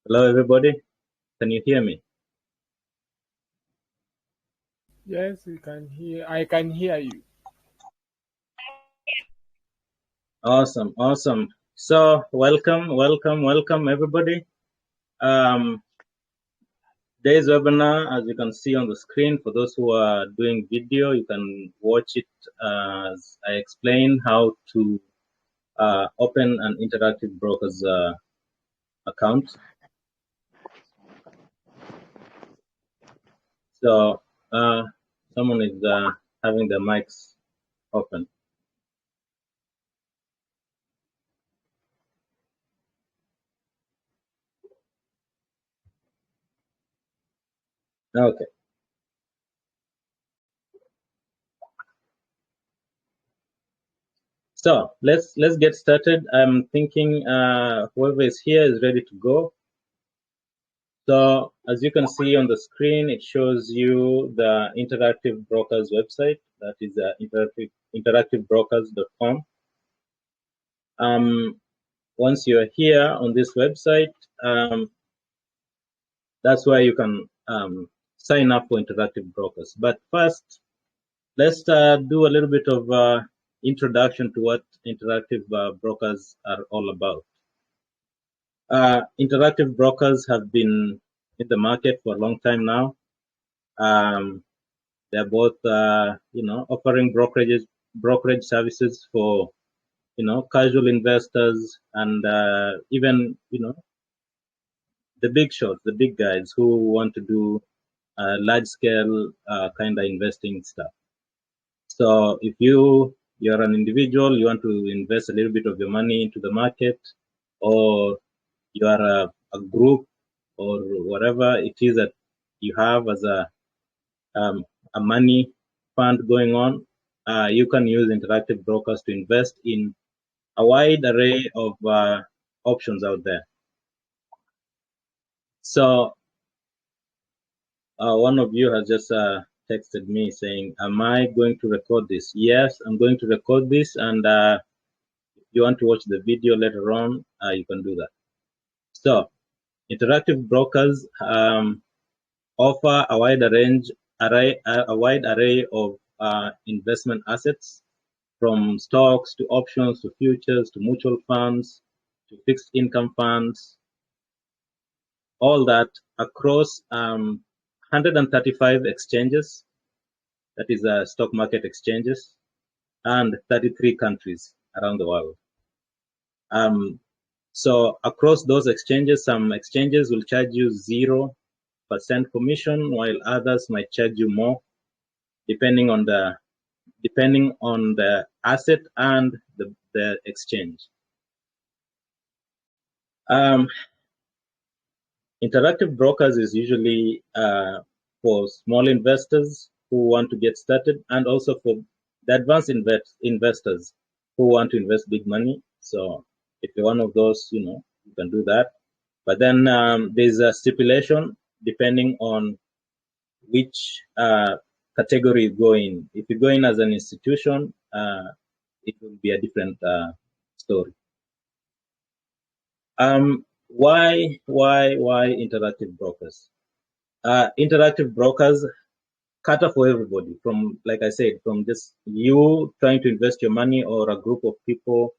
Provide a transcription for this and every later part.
Hello, everybody. Can you hear me? Yes, we can hear. I can hear you. Awesome, awesome. So, welcome, everybody. Um, Today's webinar, as you can see on the screen, for those who are doing video, you can watch it as I explain how to open an interactive broker's account. So, someone is having their mics open. Okay. So let's get started. I'm thinking whoever is here is ready to go. So as you can see on the screen, it shows you the Interactive Brokers website. That is interactivebrokers.com. Once you're here on this website, that's where you can sign up for Interactive Brokers. But first, let's do a little bit of introduction to what Interactive Brokers are all about. Interactive brokers have been in the market for a long time now. They're both, offering brokerage services for, casual investors and even, the big shots, the big guys who want to do large scale kind of investing stuff. So if you're an individual, you want to invest a little bit of your money into the market, or you are a group or whatever it is that you have as a money fund going on, you can use interactive brokers to invest in a wide array of options out there. So one of you has just texted me saying, am I going to record this? Yes, I'm going to record this, and if you want to watch the video later on, you can do that. So interactive brokers offer a wide array of investment assets, from stocks to options to futures to mutual funds to fixed income funds, all that across 135 exchanges, that is stock market exchanges, and 33 countries around the world. So across those exchanges, some exchanges will charge you 0% commission, while others might charge you more, depending on the asset and the exchange. Interactive brokers is usually for small investors who want to get started, and also for the advanced investors who want to invest big money. So if you're one of those, you can do that. But then there's a stipulation depending on which category you go in. If you go in as an institution, it will be a different story. Why interactive brokers? Interactive brokers cater for everybody, from, like I said, from just you trying to invest your money or a group of people.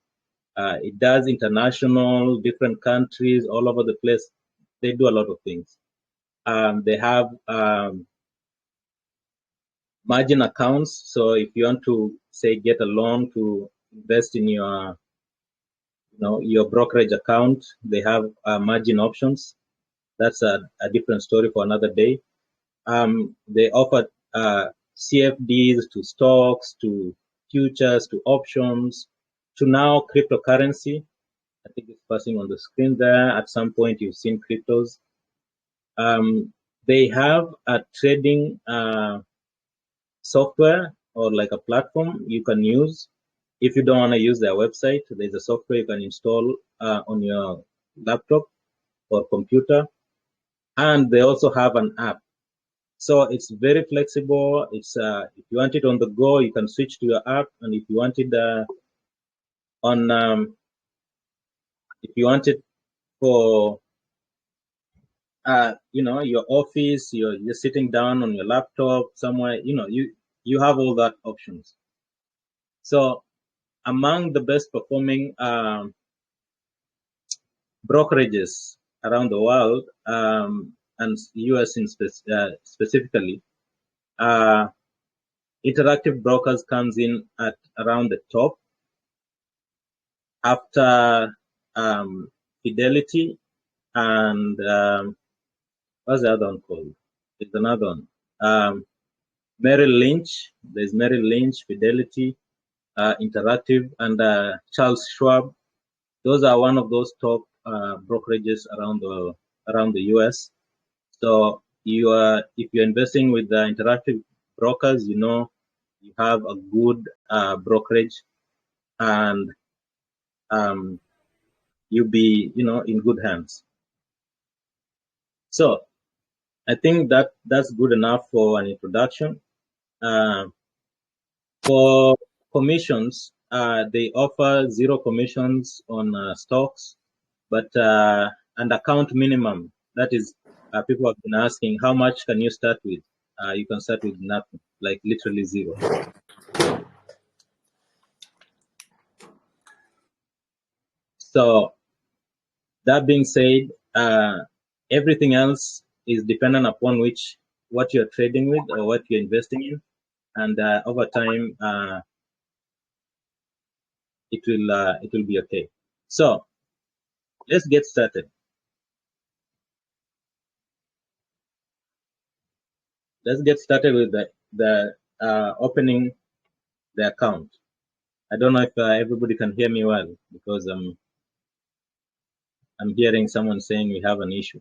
It does international, different countries, all over the place. They do a lot of things. They have margin accounts. So if you want to, say, get a loan to invest in your brokerage account, they have margin options. That's a different story for another day. They offer CFDs to stocks, to futures, to options, to now cryptocurrency. I think it's passing on the screen there. At some point, you've seen cryptos. They have a trading software, or like a platform you can use. If you don't want to use their website, there's a software you can install on your laptop or computer. And they also have an app. So it's very flexible. It's if you want it on the go, you can switch to your app, and if you want it if you want it for your office, you're sitting down on your laptop somewhere, you have all that options. So among the best performing brokerages around the world, and US specifically, uh, Interactive Brokers comes in at around the top after Fidelity and what's the other one called? There's another one. Merrill Lynch. There's Merrill Lynch, Fidelity, Interactive, and Charles Schwab. Those are one of those top brokerages around the US. So if you're investing with the Interactive Brokers, you have a good brokerage, and you'll be in good hands. So I think that's good enough for an introduction. For commissions, they offer zero commissions on stocks, but an account minimum. That is, people have been asking, how much can you start with? You can start with nothing, like literally zero. So that being said, everything else is dependent upon what you're trading with or what you're investing in, and over time, it will be okay. So let's get started. Let's get started with the opening the account. I don't know if everybody can hear me well, because I'm hearing someone saying we have an issue.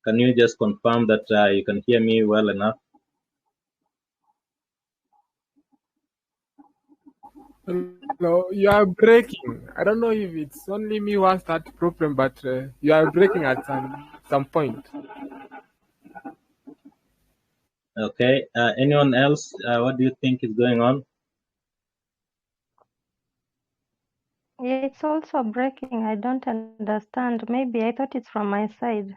Can you just confirm that you can hear me well enough? No, you are breaking. I don't know if it's only me who has that problem, but you are breaking at some point. Okay. Anyone else? What do you think is going on? It's also breaking. I don't understand. Maybe I thought it's from my side.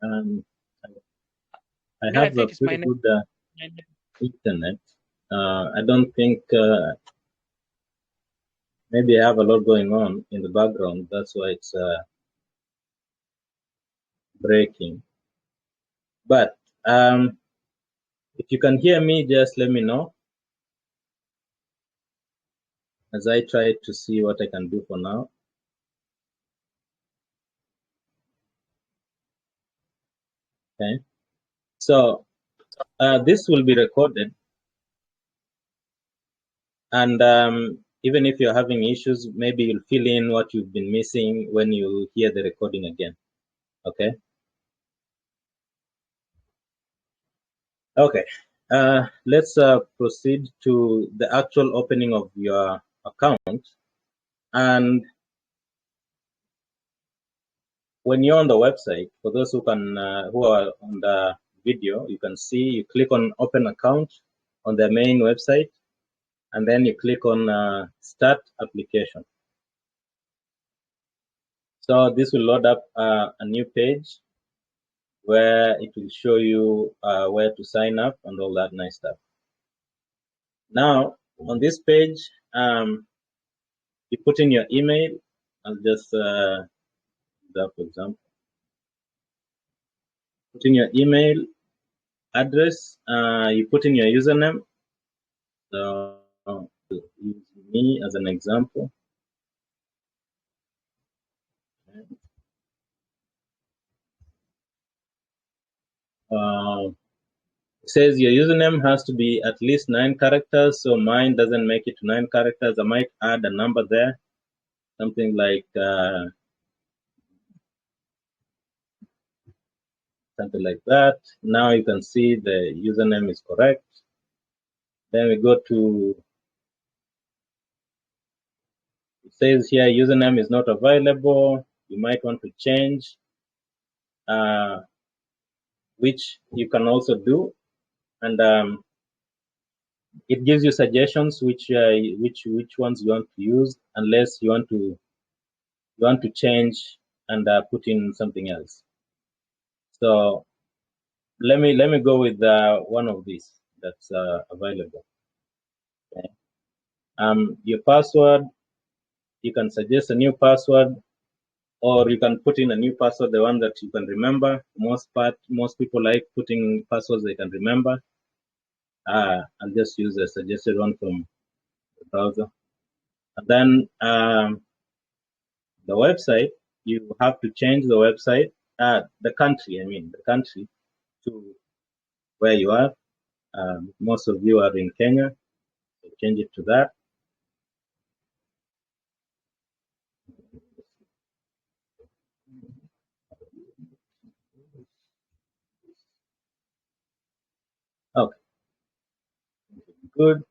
Um, I No, I have a think it's pretty my good name. internet. I don't think maybe I have a lot going on in the background. That's why it's breaking. But if you can hear me, just let me know as I try to see what I can do for now. Okay. So this will be recorded, and even if you're having issues, maybe you'll fill in what you've been missing when you hear the recording again. Okay. Okay. Let's proceed to the actual opening of your account. And when you're on the website, for those who are on the video, you can see you click on Open Account on the main website, and then you click on Start Application. So this will load up a new page where it will show you where to sign up and all that nice stuff. Now, on this page, you put in your email. I'll just do that, for example. Put in your email address. You put in your username. So use me as an example. It says your username has to be at least 9 characters. So mine doesn't make it to 9 characters. I might add a number there, something like something like that. Now you can see the username is correct. Then we go to, it says here username is not available. You might want to change, which you can also do. And it gives you suggestions which ones you want to use, unless you want to change and put in something else. So let me go with one of these that's available. Okay. Your password, you can suggest a new password, or you can put in a new password, the one that you can remember. Most people like putting passwords they can remember. I'll just use a suggested one from the browser. And then the website, you have to change the website, the country, the country to where you are. Most of you are in Kenya, so change it to that. Okay, good.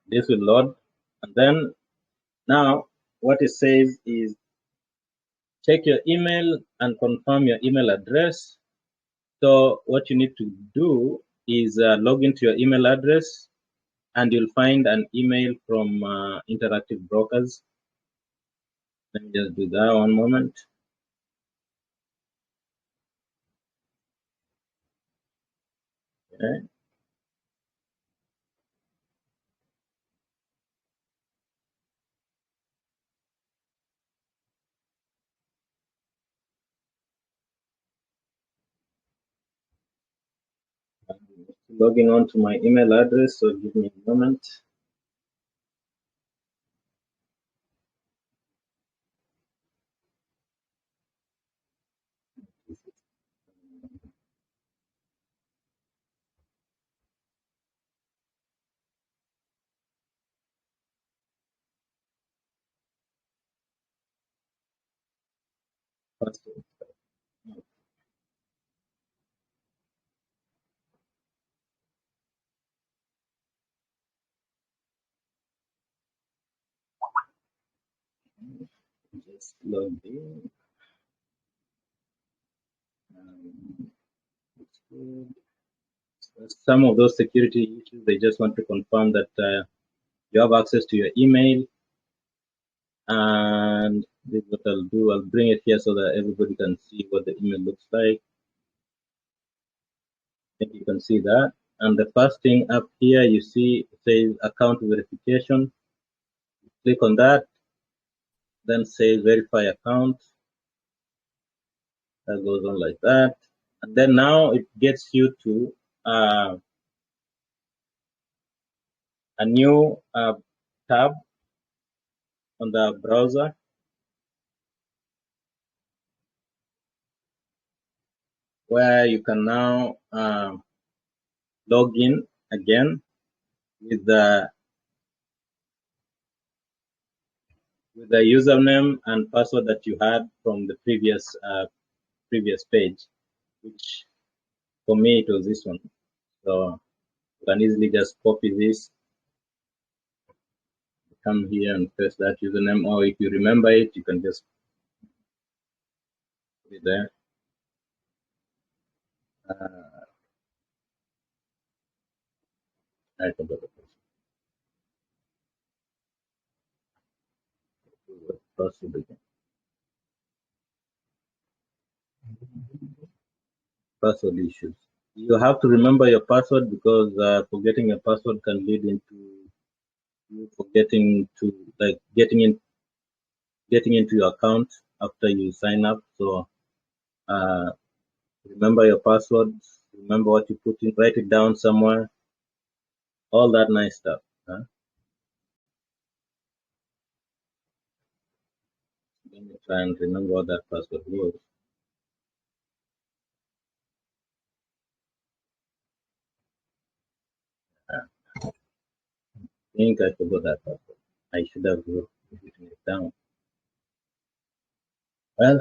This will load. And then now what it says is check your email and confirm your email address. So what you need to do is log into your email address, and you'll find an email from Interactive Brokers. Let me just do that one moment. Okay. I'm logging on to my email address, so give me a moment. Password. Just log in. It's good. Some of those security issues, they just want to confirm that you have access to your email. And this is what I'll do. I'll bring it here so that everybody can see what the email looks like. I think you can see that. And the first thing up here, you see it says account verification. Click on that, then say verify account. That goes on like that. And then now it gets you to a new tab on the browser where you can now log in again with the username and password that you had from the previous page, which for me it was this one. So you can easily just copy this, come here and paste that username, or if you remember it, you can just put it there. I forgot the password again. Password issues. You have to remember your password because forgetting your password can lead into you forgetting to getting into your account after you sign up. So uh, remember your password, remember what you put in, write it down somewhere, all that nice stuff. Huh? Let me try and remember what that password was. I think I forgot that password. I should have written it down. Well,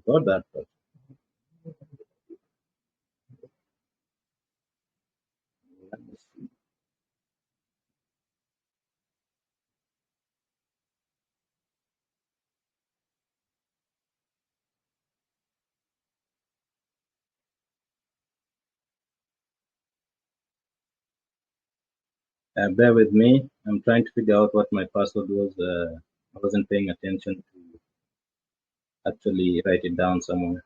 got that password. Let me see. Bear with me. I'm trying to figure out what my password was. I wasn't paying attention to actually write it down somewhere.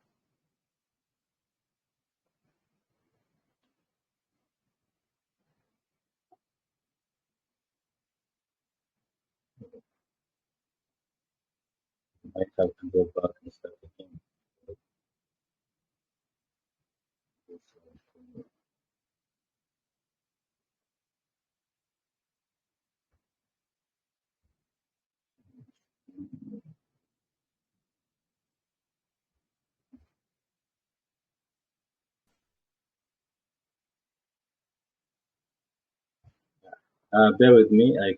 I might have to go back and start again. Bear with me. I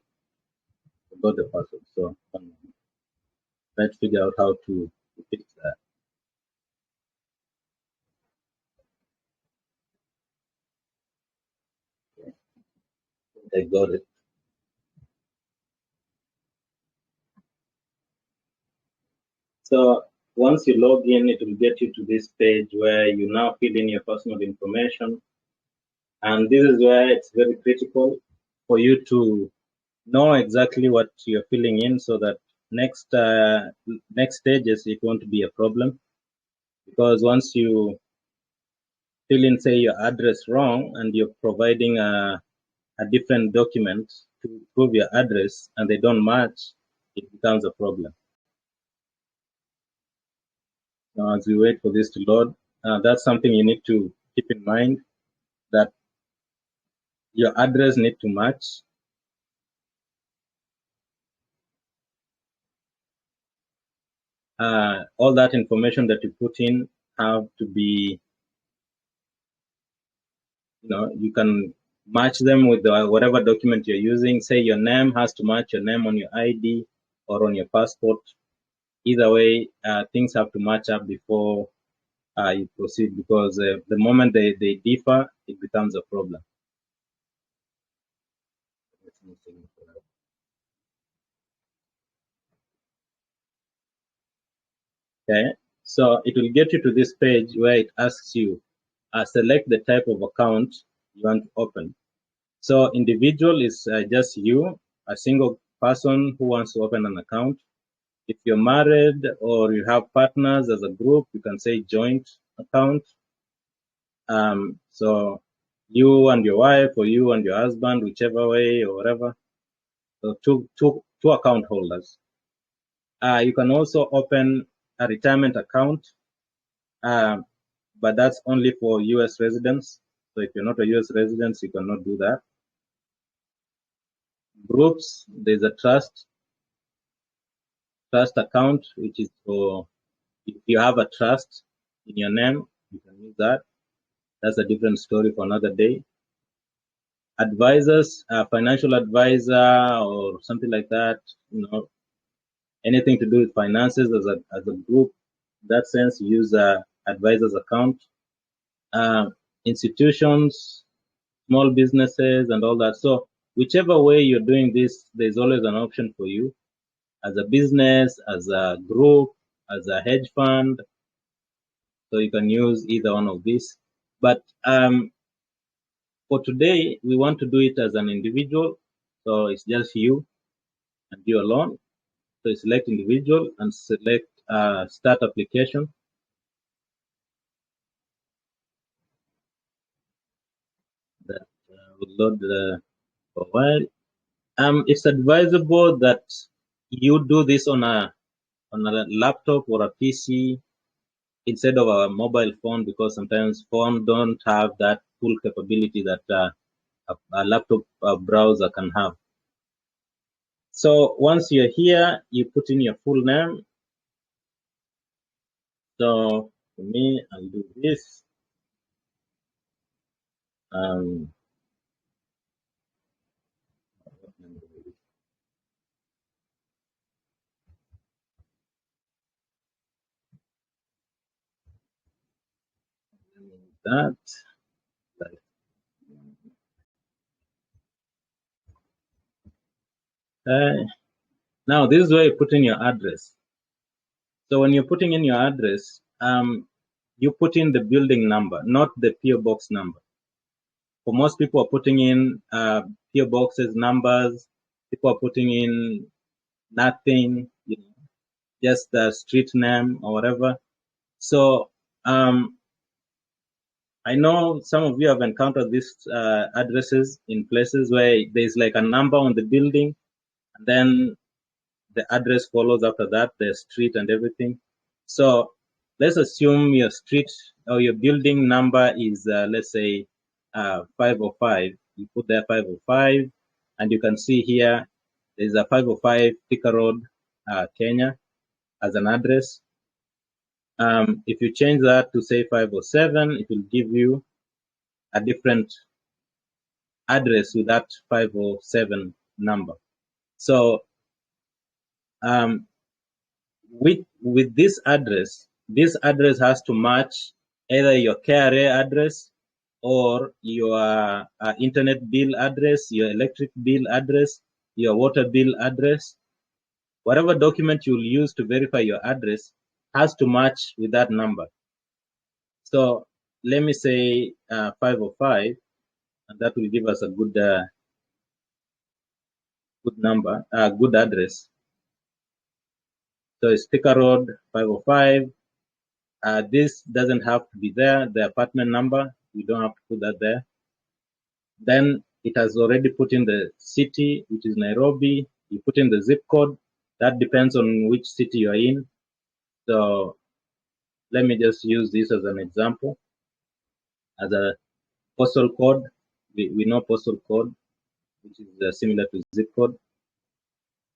forgot the password. So let's figure out how to fix that. I got it. So once you log in, it will get you to this page where you now fill in your personal information. And this is where it's very critical for you to know exactly what you're filling in so that next stages it won't be a problem. Because once you fill in, say, your address wrong and you're providing a different document to prove your address and they don't match, it becomes a problem. Now, as we wait for this to load, that's something you need to keep in mind, that your address need to match. All that information that you put in have to be, you can match them with whatever document you're using. Say your name has to match your name on your ID or on your passport. Either way, things have to match up before you proceed, because the moment they differ, it becomes a problem. Okay, so it will get you to this page where it asks you, select the type of account you want to open. So individual is just you, a single person who wants to open an account. If you're married or you have partners as a group, you can say joint account. So you and your wife, or you and your husband, whichever way or whatever. So two account holders. You can also open a retirement account, but that's only for US residents. So if you're not a US resident, you cannot do that. Groups, there's a trust account, which is for if you have a trust in your name, you can use that. That's a different story for another day. Advisors, financial advisor or something like that, anything to do with finances as a group. In that sense, you use a advisors account. Institutions, small businesses, and all that. So whichever way you're doing this, there's always an option for you as a business, as a group, as a hedge fund. So you can use either one of these. But for today, we want to do it as an individual. So it's just you and you alone. So you select individual and select start application. That will load for a while. It's advisable that you do this on a laptop or a PC instead of a mobile phone, because sometimes phones don't have that full capability that a laptop browser can have. So once you're here, you put in your full name. So for me, I'll do this. That. Now this is where you put in your address. So when you're putting in your address, you put in the building number, not the PO box number. For most people are putting in PO boxes, numbers. People are putting in nothing, just the street name or whatever. So I know some of you have encountered these addresses in places where there's like a number on the building, and then the address follows after that, the street and everything. So let's assume your street or your building number is, let's say, 505. You put there 505, and you can see here there's a 505 Thika Road, Kenya, as an address. If you change that to say 507, it will give you a different address with that 507 number. So with this address has to match either your KRA address or your internet bill address, your electric bill address, your water bill address. Whatever document you'll use to verify your address has to match with that number. So let me say 505, and that will give us a good number, good address. So it's Thika Road 505. This doesn't have to be there, the apartment number, we don't have to put that there. Then it has already put in the city, which is Nairobi. You put in the zip code. That depends on which city you're in. So let me just use this as an example. As a postal code, we know postal code, which is similar to zip code.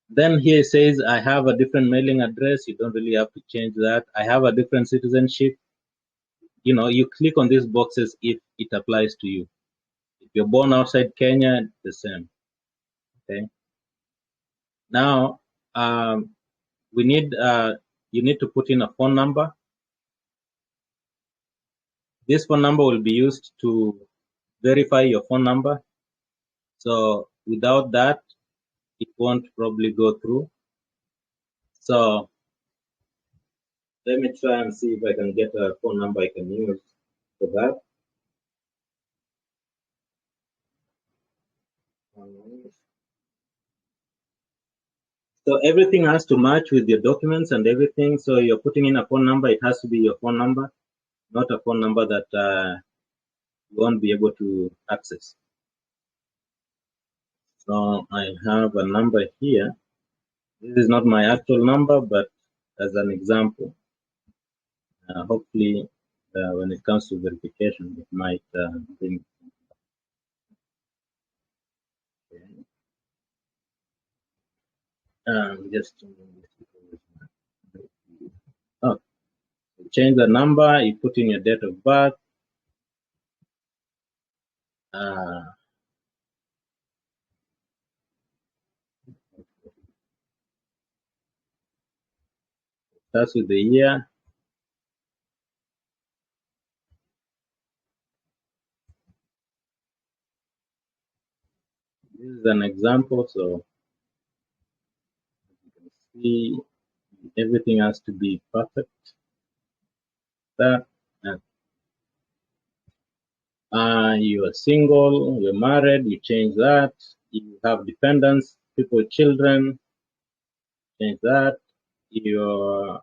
Then here it says, I have a different mailing address. You don't really have to change that. I have a different citizenship. You click on these boxes if it applies to you. If you're born outside Kenya, the same. Okay. Now, you need to put in a phone number. This phone number will be used to verify your phone number. So without that, it won't probably go through. So let me try and see if I can get a phone number I can use for that. So everything has to match with your documents and everything. So you're putting in a phone number, it has to be your phone number, not a phone number that you won't be able to access. So I have a number here. This is not my actual number, but as an example, hopefully when it comes to verification, it might bring. Just change the number, you put in your date of birth. Starts with the year. This is an example, so you can see everything has to be perfect. That you are single, you're married, you change that. You have dependents, people, children, change that. Your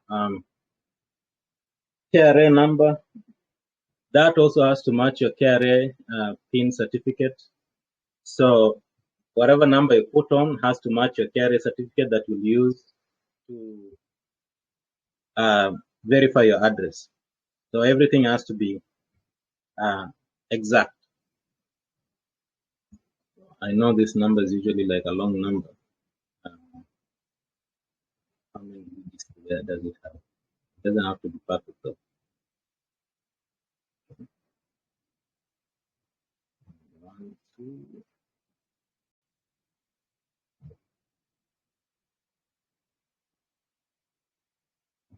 KRA number, that also has to match your KRA PIN certificate. So whatever number you put on has to match your KRA certificate that you'll use to verify your address. So everything has to be exact. I know this number is usually like a long number. How many digits does it have? It doesn't have to be perfect though. One, two.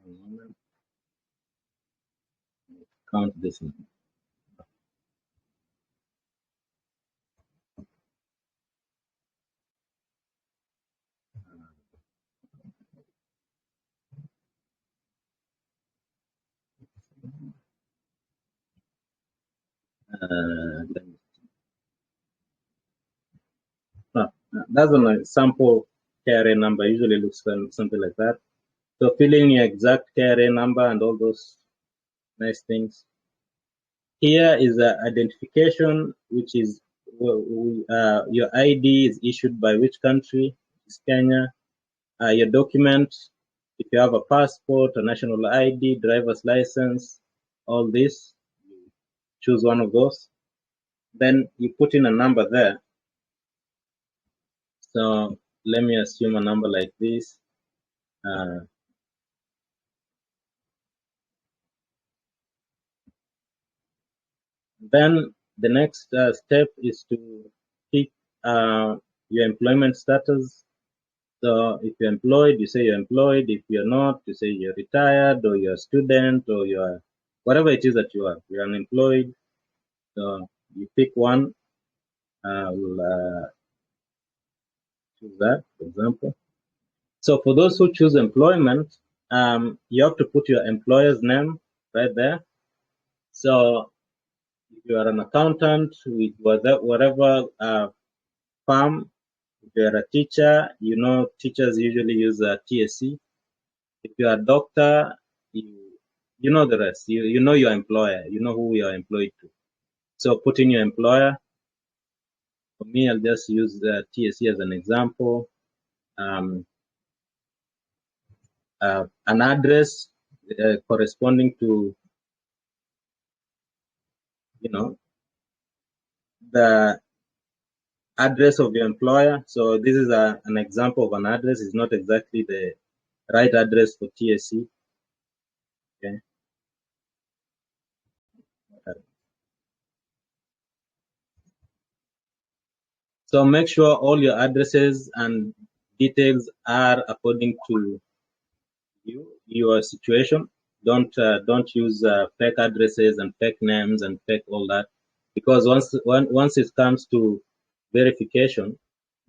One moment. Count this one. that's on a sample KRA number. Usually looks something like that. So fill in your exact KRA number and all those nice things. Here is the identification, which is your ID is issued by which country? It's Kenya. Your document, if you have a passport, a national ID, driver's license, all this, choose one of those. Then you put in a number there. So let me assume a number like this. Then the next step is to pick your employment status. So if you're employed, you say you're employed. If you're not, you say you're retired or you're a student or you're whatever it is that you are. You're unemployed. So you pick one. We'll choose that, for example. So for those who choose employment, you have to put your employer's name right there. So if you are an accountant with whatever firm, if you're a teacher, you know teachers usually use a TSC. If you're a doctor, you know the rest. You know your employer. You know who you are employed to. So put in your employer. For me, I'll just use the TSC as an example. An address corresponding to, the address of your employer. So this is an example of an address. It's not exactly the right address for TSC. Okay. So make sure all your addresses and details are according to your situation. Don't use fake addresses and fake names and fake all that, because once it comes to verification,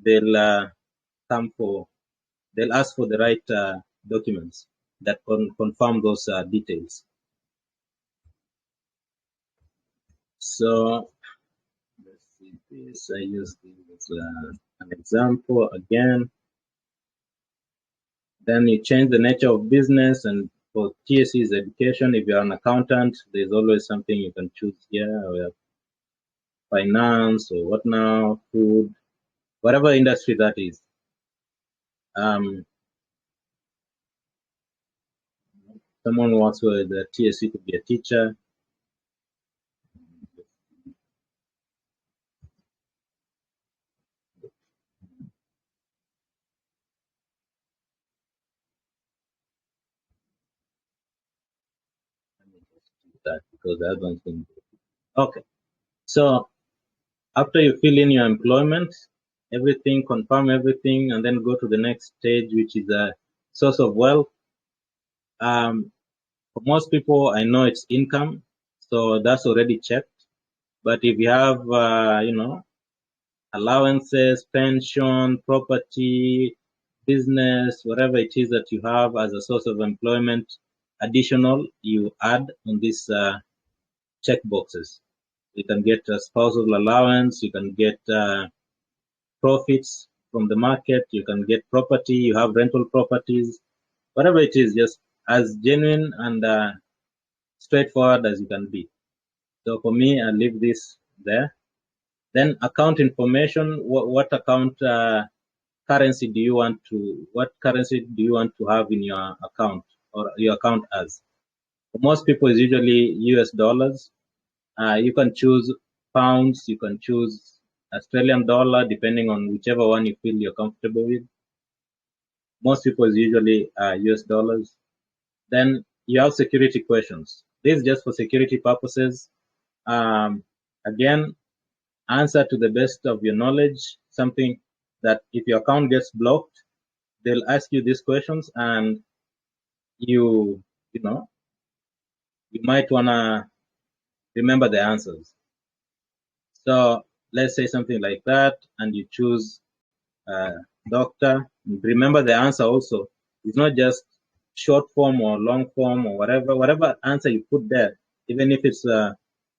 they'll ask for the right documents that confirm those details. So let's see this. I use this as an example again. Then you change the nature of business, and for TSC is education. If you're an accountant, there's always something you can choose here, or finance or what now, food, whatever industry that is. Someone works with the TSC could be a teacher. Let me just do that because I don't think. Okay, so after you fill in your employment, everything, confirm everything, and then go to the next stage, which is a source of wealth. For most people, I know it's income, so that's already checked. But if you have, allowances, pension, property, business, whatever it is that you have as a source of employment, additional, you add on these check boxes. You can get a spousal allowance, you can get profits from the market, you can get property, you have rental properties, whatever it is, just as genuine and straightforward as you can be. So for me, I leave this there. Then account information, what account currency do you want to have in your account or your account as? For most people, it's usually US dollars. You can choose pounds, you can choose Australian dollar, depending on whichever one you feel you're comfortable with. Most people is usually US dollars. Then you have security questions. This is just for security purposes. Again, answer to the best of your knowledge, something that if your account gets blocked, they'll ask you these questions, and you might want to remember the answers. So let's say something like that, and you choose doctor. Remember the answer also. It's not just short form or long form or whatever answer you put there, even if it's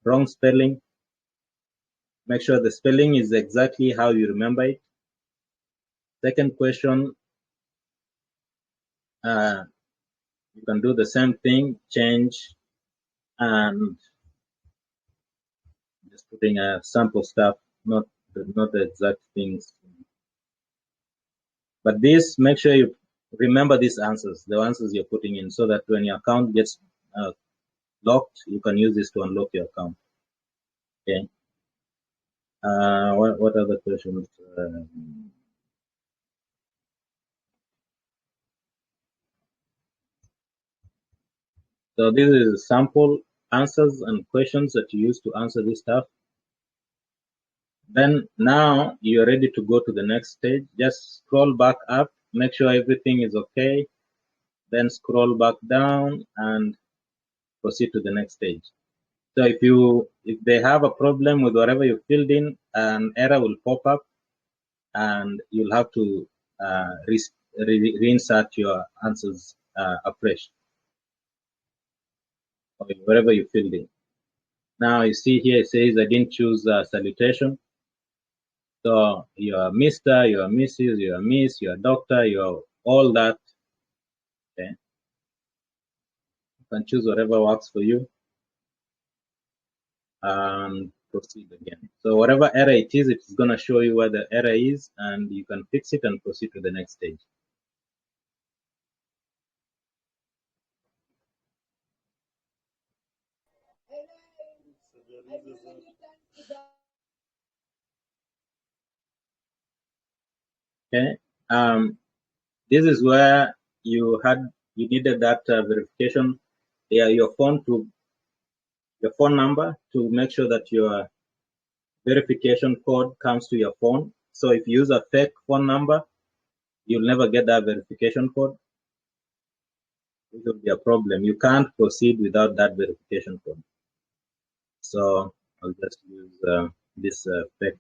wrong spelling, make sure the spelling is exactly how you remember it. Second question, you can do the same thing, change, and just putting a sample stuff, not the exact things. But this, make sure you remember these answers, the answers you're putting in, so that when your account gets locked, you can use this to unlock your account. Okay. What other questions? So this is sample answers and questions that you use to answer this stuff. Then now you're ready to go to the next stage. Just scroll back up, make sure everything is okay. Then scroll back down and proceed to the next stage. So if they have a problem with whatever you filled in, an error will pop up, and you'll have to reinsert your answers afresh, okay, wherever you filled in. Now you see here it says I didn't choose salutation. So you're Mr., you're Mrs., you're Miss, you're Doctor, you're all that. Okay. You can choose whatever works for you and proceed again. So whatever error it is going to show you where the error is, and you can fix it and proceed to the next stage. Okay. This is where you needed that verification. Yeah, your phone number to make sure that your verification code comes to your phone. So if you use a fake phone number, you'll never get that verification code. It will be a problem. You can't proceed without that verification code. So I'll just use this fake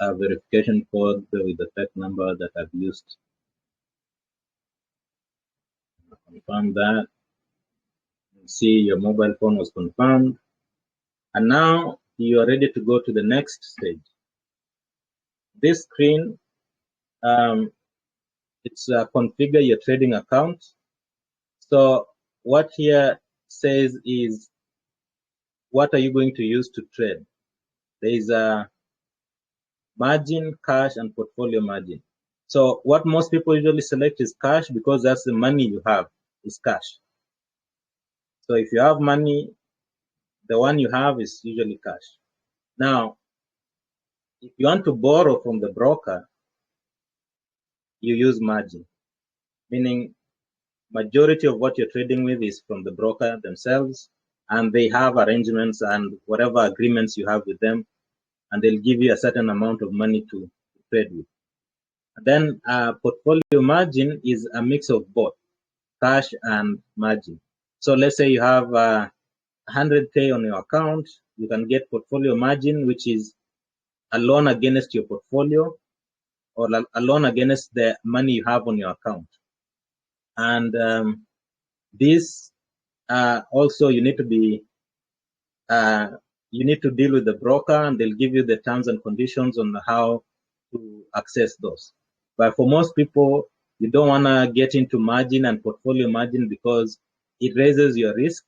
verification code with the fake number that I've used. Confirm that. You see your mobile phone was confirmed. And now you are ready to go to the next stage. This screen, it's configure your trading account. So what here says is, what are you going to use to trade? There is a margin, cash, and portfolio margin. So what most people usually select is cash, because that's the money you have, is cash. So if you have money, the one you have is usually cash. Now, if you want to borrow from the broker, you use margin, meaning majority of what you're trading with is from the broker themselves, and they have arrangements and whatever agreements you have with them, and they'll give you a certain amount of money to trade with. And then portfolio margin is a mix of both cash and margin. So let's say you have 100K on your account, you can get portfolio margin, which is a loan against your portfolio, or a loan against the money you have on your account. And this also you need to deal with the broker, and they'll give you the terms and conditions on how to access those. But for most people, you don't want to get into margin and portfolio margin because it raises your risk,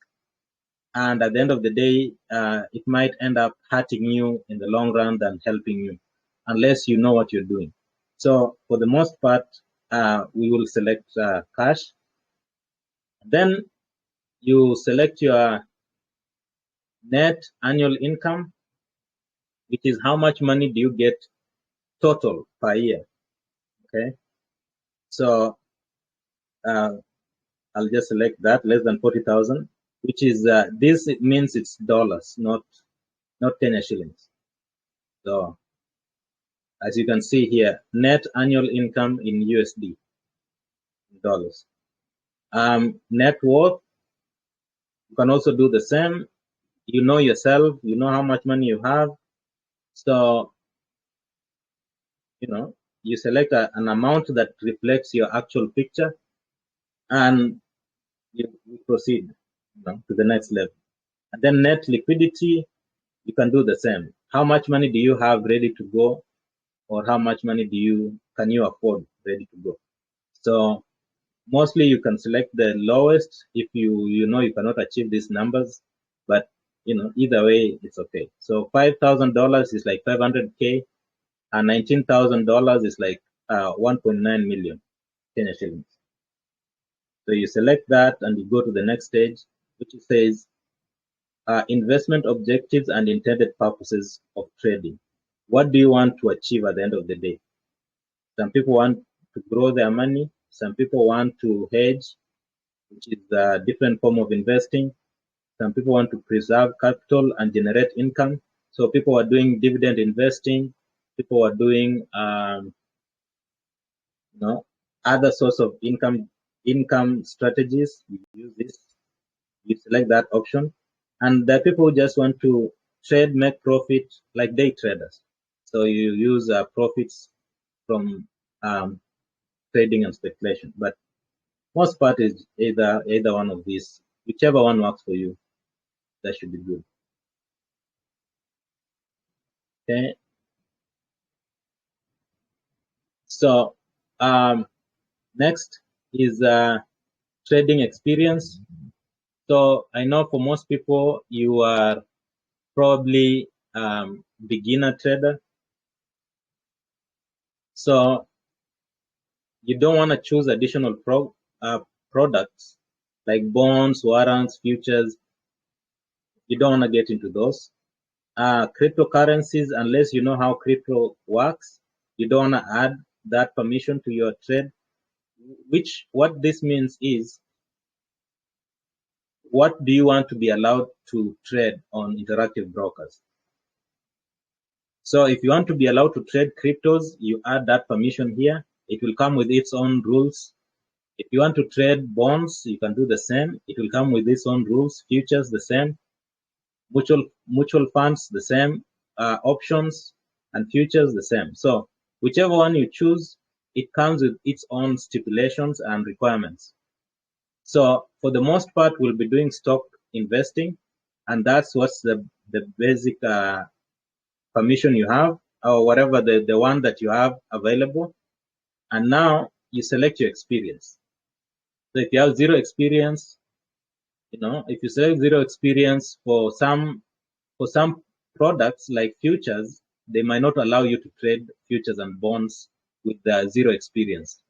and at the end of the day, it might end up hurting you in the long run than helping you, unless you know what you're doing. So for the most part, we will select cash. Then you select your net annual income, which is how much money do you get total per year. Okay, so I'll just select that, less than 40,000, which is this. It means it's dollars, not Kenya shillings. So as you can see here, net annual income in USD dollars. Net worth, you can also do the same. You know yourself, you know how much money you have. So, you select an amount that reflects your actual picture, and you proceed to the next level. And then net liquidity, you can do the same. How much money do you have ready to go or how much money can you afford ready to go. So mostly you can select the lowest if you know you cannot achieve these numbers, but either way it's okay. So $5,000 is like 500K, and $19,000 is like 1.9 million Kenya shillings. So you select that and you go to the next stage, which says investment objectives and intended purposes of trading. What do you want to achieve at the end of the day? Some people want to grow their money. Some people want to hedge, which is a different form of investing. Some people want to preserve capital and generate income. So people are doing dividend investing. People are doing, other source of income strategies. You use this. You select that option. And there are people who just want to trade, make profit, like day traders. So you use profits from trading and speculation. But most part is either one of these. Whichever one works for you, that should be good. Okay. So next is trading experience. So I know for most people, you are probably beginner trader. So you don't want to choose additional products like bonds, warrants, futures. You don't want to get into those. Cryptocurrencies, unless you know how crypto works, you don't want to add that permission to your trade. What this means is, what do you want to be allowed to trade on interactive brokers? So if you want to be allowed to trade cryptos, you add that permission here. It will come with its own rules. If you want to trade bonds, you can do the same. It will come with its own rules. Futures, the same. Mutual funds, the same. Options and futures, the same. So whichever one you choose, it comes with its own stipulations and requirements. So for the most part, we'll be doing stock investing, and that's what's the basic permission you have, or whatever the one that you have available. And now you select your experience. So if you have zero experience, if you select zero experience for some products like futures, they might not allow you to trade futures and bonds with the zero experience.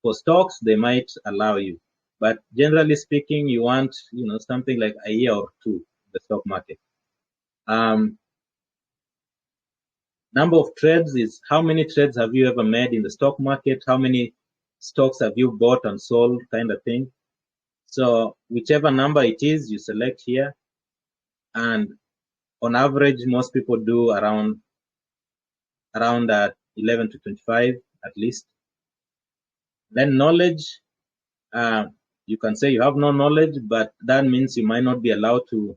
For stocks, they might allow you, but generally speaking, you want something like a year or two in the stock market. Number of trades is how many trades have you ever made in the stock market? How many stocks have you bought and sold, kind of thing. So whichever number it is, you select here. And on average, most people do around 11 to 25 at least. Then knowledge, you can say you have no knowledge, but that means you might not be allowed to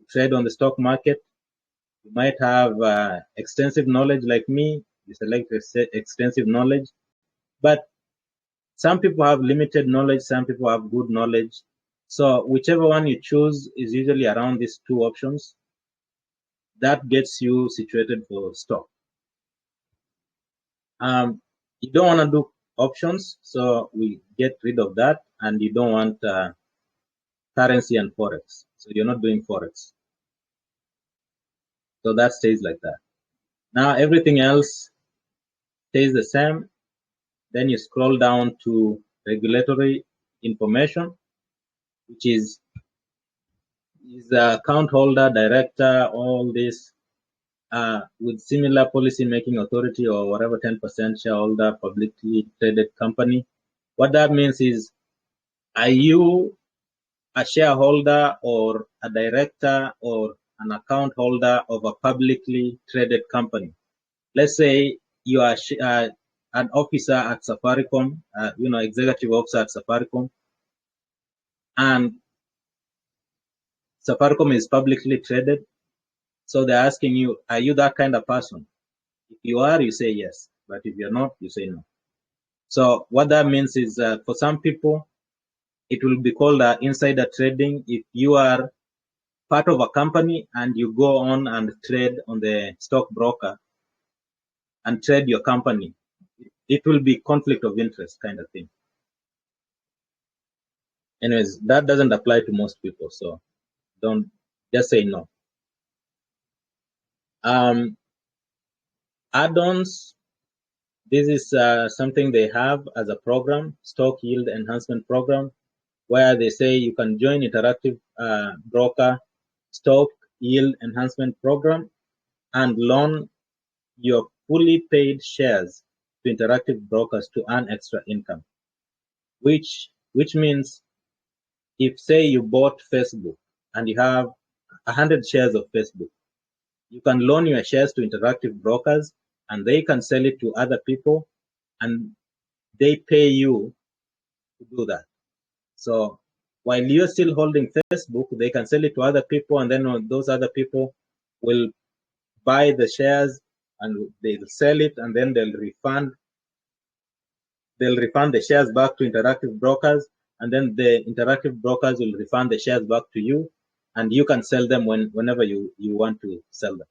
trade on the stock market. You might have extensive knowledge like me. You select extensive knowledge. But some people have limited knowledge, some people have good knowledge. So whichever one you choose is usually around these two options. That gets you situated for stock. You don't want to do options, so we get rid of that. And you don't want currency and forex, so you're not doing forex. So that stays like that. Now everything else stays the same. Then you scroll down to regulatory information, which is the account holder, director, all this, with similar policy making authority or whatever 10% shareholder, publicly traded company. What that means is, are you a shareholder or a director or an account holder of a publicly traded company? Let's say you are an officer at Safaricom, executive officer at Safaricom, and Safaricom is publicly traded. So they're asking you, are you that kind of person? If you are, you say yes. But if you're not, you say no. So what that means is, for some people, it will be called insider trading. If you are part of a company and you go on and trade on the stockbroker, and trade your company, it will be conflict of interest kind of thing. Anyways, that doesn't apply to most people, so don't just say no. Add-ons, this is something they have as a program, stock yield enhancement program, where they say you can join Interactive Broker stock yield enhancement program and loan your fully paid shares to Interactive Brokers to earn extra income, which means if say you bought Facebook and you have 100 shares of Facebook, you can loan your shares to Interactive Brokers and they can sell it to other people and they pay you to do that. So while you're still holding Facebook, they can sell it to other people, and then those other people will buy the shares and they'll sell it, and then they'll refund the shares back to Interactive Brokers, and then the Interactive Brokers will refund the shares back to you, and you can sell them whenever you want to sell them.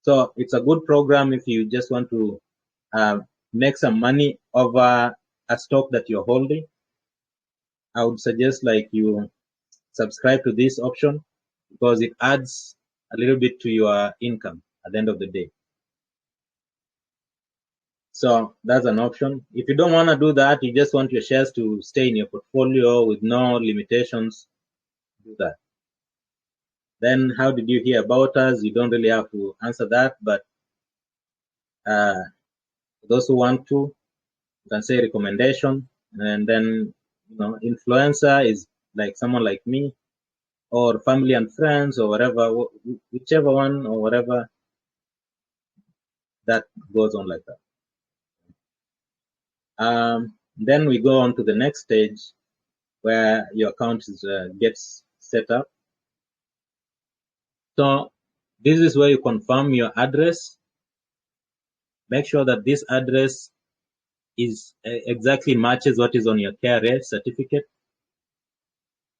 So it's a good program if you just want to make some money over a stock that you're holding. I would suggest like you subscribe to this option because it adds a little bit to your income at the end of the day. So that's an option. If you don't want to do that, you just want your shares to stay in your portfolio with no limitations, do that. Then how did you hear about us? You don't really have to answer that, but those who want to, you can say recommendation, and then influencer is like someone like me, or family and friends, or whatever, whichever one or whatever that goes on like that. Then we go on to the next stage where your account gets set up. So this is where you confirm your address. Make sure that this address is exactly matches what is on your KRA certificate,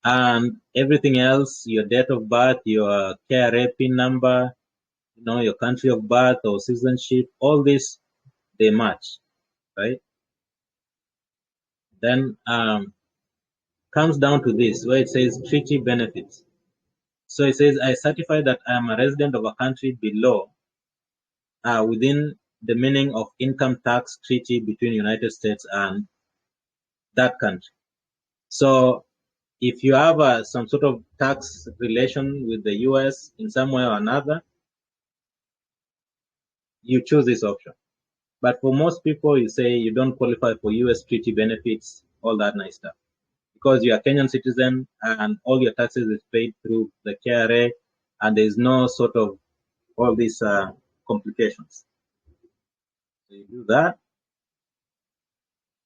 and everything else, your date of birth, your KRA PIN number, your country of birth or citizenship, all this, they match, right? Then comes down to this, where it says treaty benefits. So it says, I certify that I am a resident of a country below, within the meaning of income tax treaty between United States and that country. So if you have some sort of tax relation with the US in some way or another, you choose this option. But for most people, you say you don't qualify for US treaty benefits, all that nice stuff, because you're a Kenyan citizen and all your taxes is paid through the KRA, and there's no sort of all these complications. So you do that,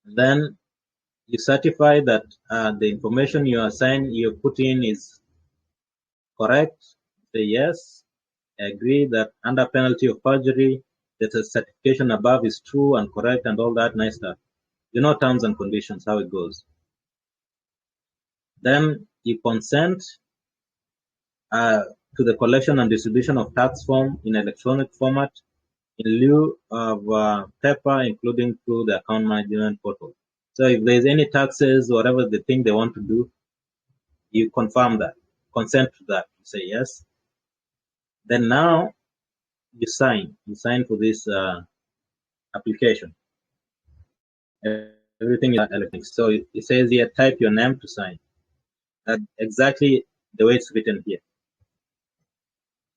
and then you certify that the information you put in is correct. Say yes. I agree that under penalty of perjury, that the certification above is true and correct and all that nice stuff. Terms and conditions, how it goes. Then you consent to the collection and distribution of tax form in electronic format in lieu of paper, including through the account management portal. So if there's any taxes, whatever the thing they want to do, you confirm that, consent to that, you say yes. Then now you sign for this application. Everything is electronic. So it says here, type your name to sign. Exactly the way it's written here.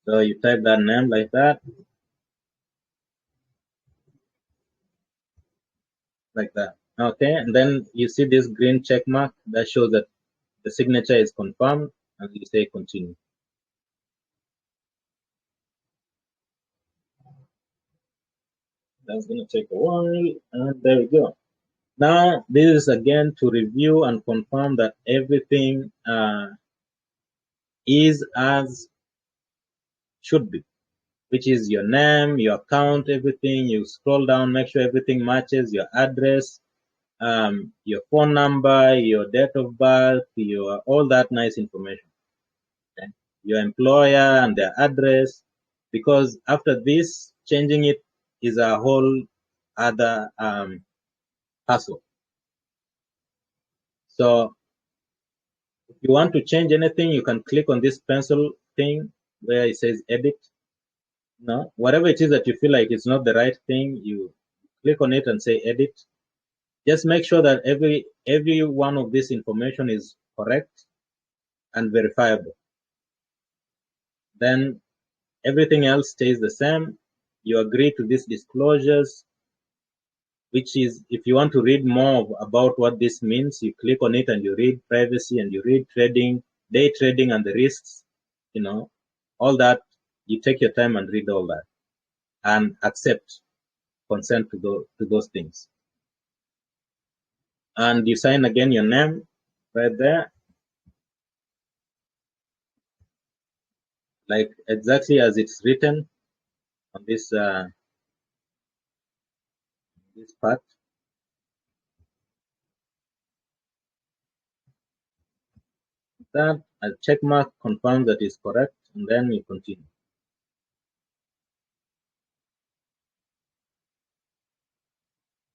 So you type that name like that. Like that. Okay, and then you see this green check mark that shows that the signature is confirmed, and you say continue. That's going to take a while, and there we go. Now, this is again to review and confirm that everything is as should be, which is your name, your account, everything. You scroll down, make sure everything matches, your address, your phone number, your date of birth, your all that nice information. Okay? Your employer and their address, because after this, changing it is a whole other hassle. So if you want to change anything, you can click on this pencil thing where it says edit. No, whatever it is that you feel like it's not the right thing, you click on it and say edit. Just make sure that every one of this information is correct and verifiable. Then everything else stays the same. You agree to these disclosures, which is, if you want to read more about what this means, you click on it and you read privacy and you read trading, day trading and the risks, all that. You take your time and read all that and accept consent to those things. And you sign again your name right there, like exactly as it's written on this part. That a check mark confirms that is correct, and then you continue.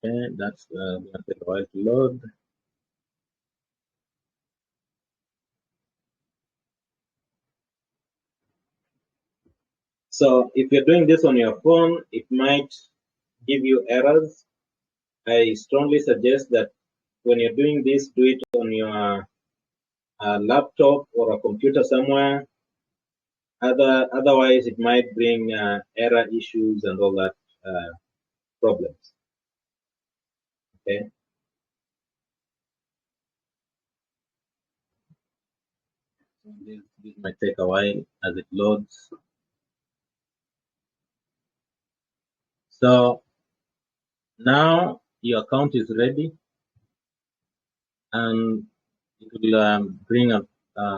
Okay, that's going to take a while to load. So if you're doing this on your phone, it might give you errors. I strongly suggest that when you're doing this, do it on your laptop or a computer somewhere. Otherwise, it might bring error issues and all that problems. Okay. This might take a while as it loads. So now your account is ready, and it will bring up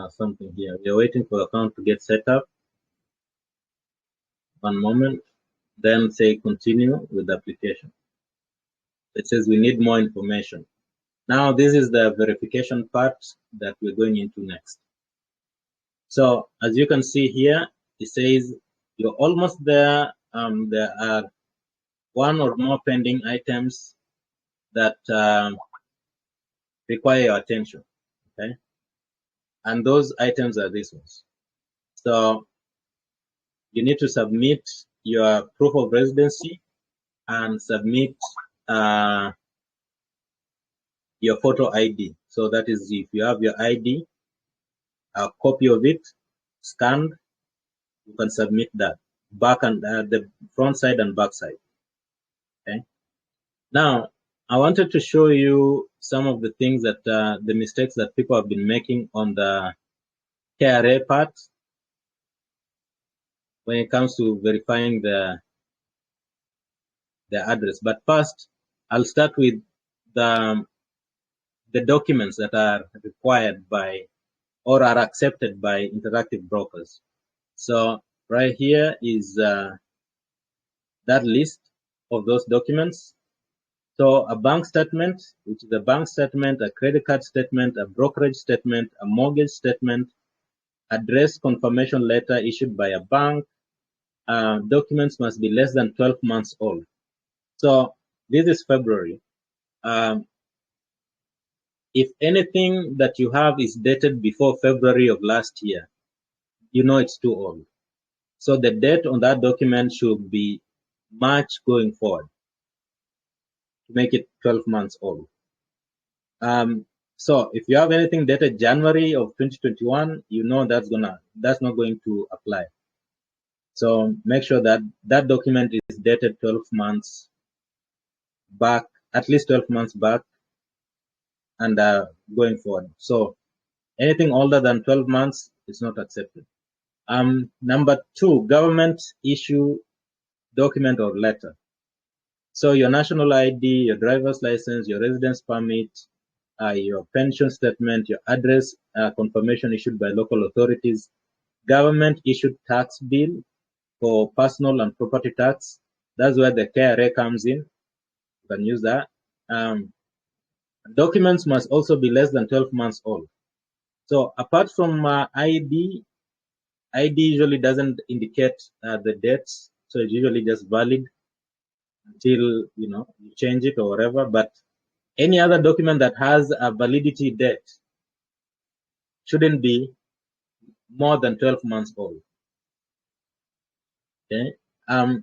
something here. We are waiting for account to get set up. One moment, then say continue with the application. It says we need more information. Now this is the verification part that we're going into next. So as you can see here, it says you're almost there. There are one or more pending items that require your attention. Okay, and those items are these ones. So you need to submit your proof of residency and submit your photo ID. So that is, if you have your ID, a copy of it scanned, you can submit that back and the front side and back side. Okay. Now I wanted to show you some of the things that the mistakes that people have been making on the KRA part when it comes to verifying the address. But first, I'll start with the documents that are required by or are accepted by interactive brokers. So right here is that list of those documents. So a bank statement, which is a bank statement, a credit card statement, a brokerage statement, a mortgage statement, address confirmation letter issued by a bank. Documents must be less than 12 months old. So this is February. If anything that you have is dated before February of last year, you know it's too old. So the date on that document should be March going forward to make it 12 months old. So if you have anything dated January of 2021, you know that's not going to apply. So make sure that that document is dated 12 months back, at least 12 months back, and going forward. So anything older than 12 months is not accepted. Number two, government issue document or letter. So your national ID, your driver's license, your residence permit, your pension statement, your address confirmation issued by local authorities, government issued tax bill for personal and property tax. That's where the KRA comes in. You can use that. Documents must also be less than 12 months old. So apart from ID usually doesn't indicate the dates, so it's usually just valid. until you change it or whatever. But any other document that has a validity date shouldn't be more than 12 months old. Okay.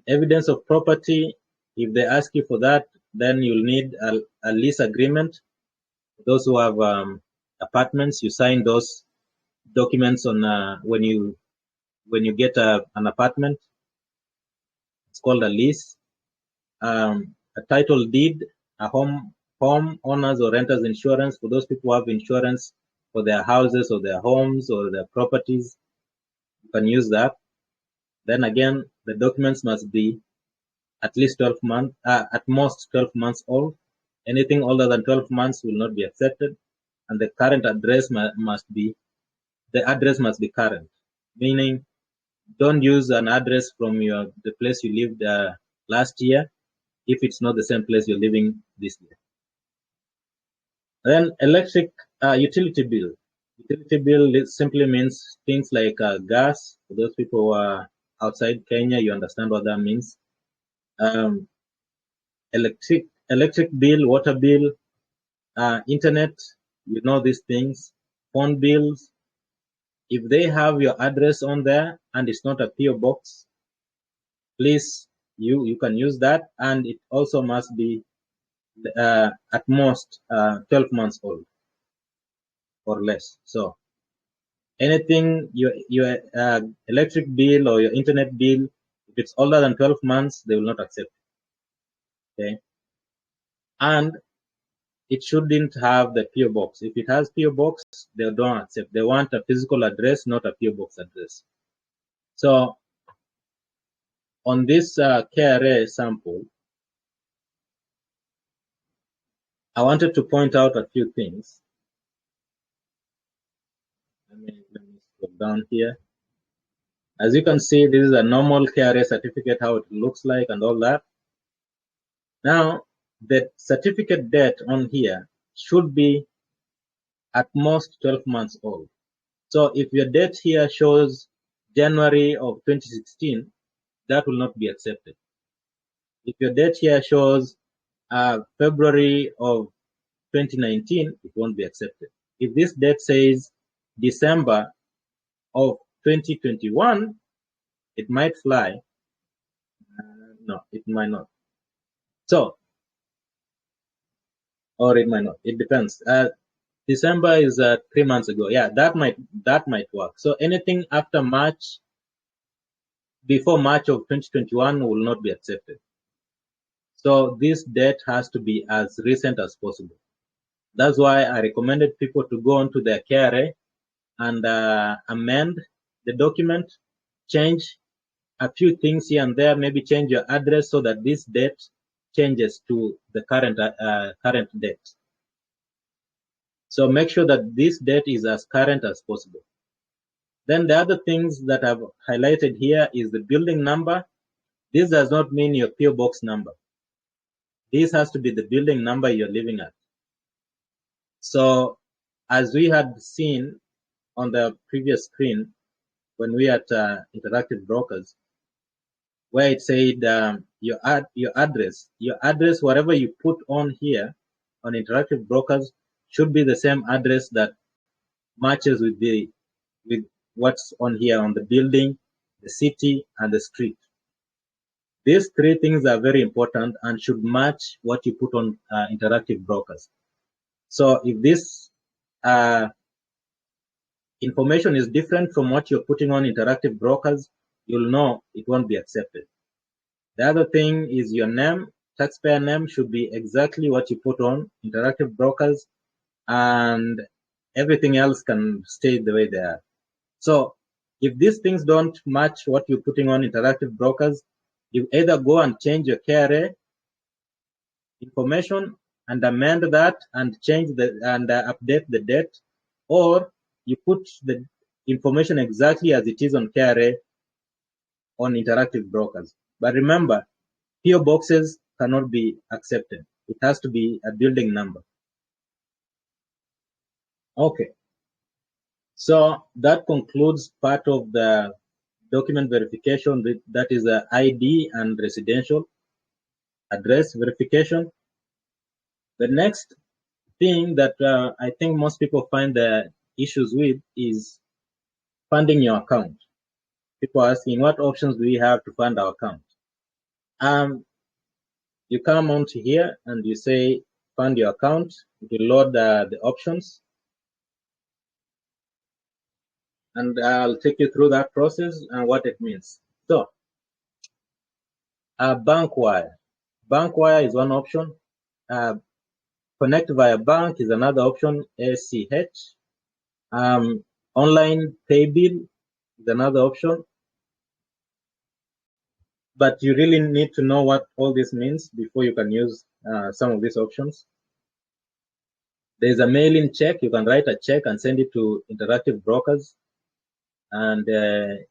Evidence of property, if they ask you for that, then you'll need a lease agreement. Those who have apartments, you sign those documents on when you get an apartment. It's called a lease. A title deed, a home owners or renters insurance for those people who have insurance for their houses or their homes or their properties. You can use that. Then again, the documents must be at least 12 months, at most 12 months old. Anything older than 12 months will not be accepted. And the current address must be current, meaning don't use an address from the place you lived last year if it's not the same place you're living this year. Then electric utility bill. Utility bill simply means things like gas. For those people who are outside Kenya, you understand what that means. Electric bill, water bill, internet, you know these things. Phone bills. If they have your address on there and it's not a PO box, please you can use that, and it also must be at most 12 months old or less. So anything your electric bill or your internet bill, if it's older than 12 months, they will not accept it. Okay, and it shouldn't have the PO box. If it has PO box, they don't accept. They want a physical address, not a PO box address. So on this KRA sample, I wanted to point out a few things. Let me scroll down here. As you can see, this is a normal KRA certificate, how it looks like and all that. Now, the certificate date on here should be at most 12 months old. So if your date here shows January of 2016, that will not be accepted. If your date here shows February of 2019, it won't be accepted. If this date says December of 2021, it might fly. No, it might not. So, or it might not. It depends. December is 3 months ago. Yeah, that might work. So anything after March, before March of 2021, will not be accepted. So this date has to be as recent as possible. That's why I recommended people to go onto their KRA and amend the document, change a few things here and there, maybe change your address so that this date changes to the current date. So make sure that this date is as current as possible. Then the other things that I've highlighted here is the building number. This does not mean your PO box number. This has to be the building number you're living at. So as we had seen on the previous screen when we had interactive brokers, where it said your address, whatever you put on here on interactive brokers should be the same address that matches with what's on here on the building, the city, and the street. These three things are very important and should match what you put on interactive brokers. So if this information is different from what you're putting on interactive brokers, you'll know it won't be accepted. The other thing is your name, taxpayer name should be exactly what you put on interactive brokers, and everything else can stay the way they are. So if these things don't match what you're putting on interactive brokers, you either go and change your KRA information and amend that and change and update the date, or you put the information exactly as it is on KRA on interactive brokers. But remember, PO boxes cannot be accepted. It has to be a building number. Okay. So that concludes part of the document verification, that is ID and residential. address verification. The next thing that I think most people find the issues with is funding your account. People are asking, what options do we have to fund our account? You come onto here and you say fund your account. It will load the options, and I'll take you through that process and what it means. So, bank wire. Bank wire is one option. Connect via bank is another option, ACH. Online pay bill is another option. But you really need to know what all this means before you can use some of these options. There's a mail-in check. You can write a check and send it to Interactive Brokers. And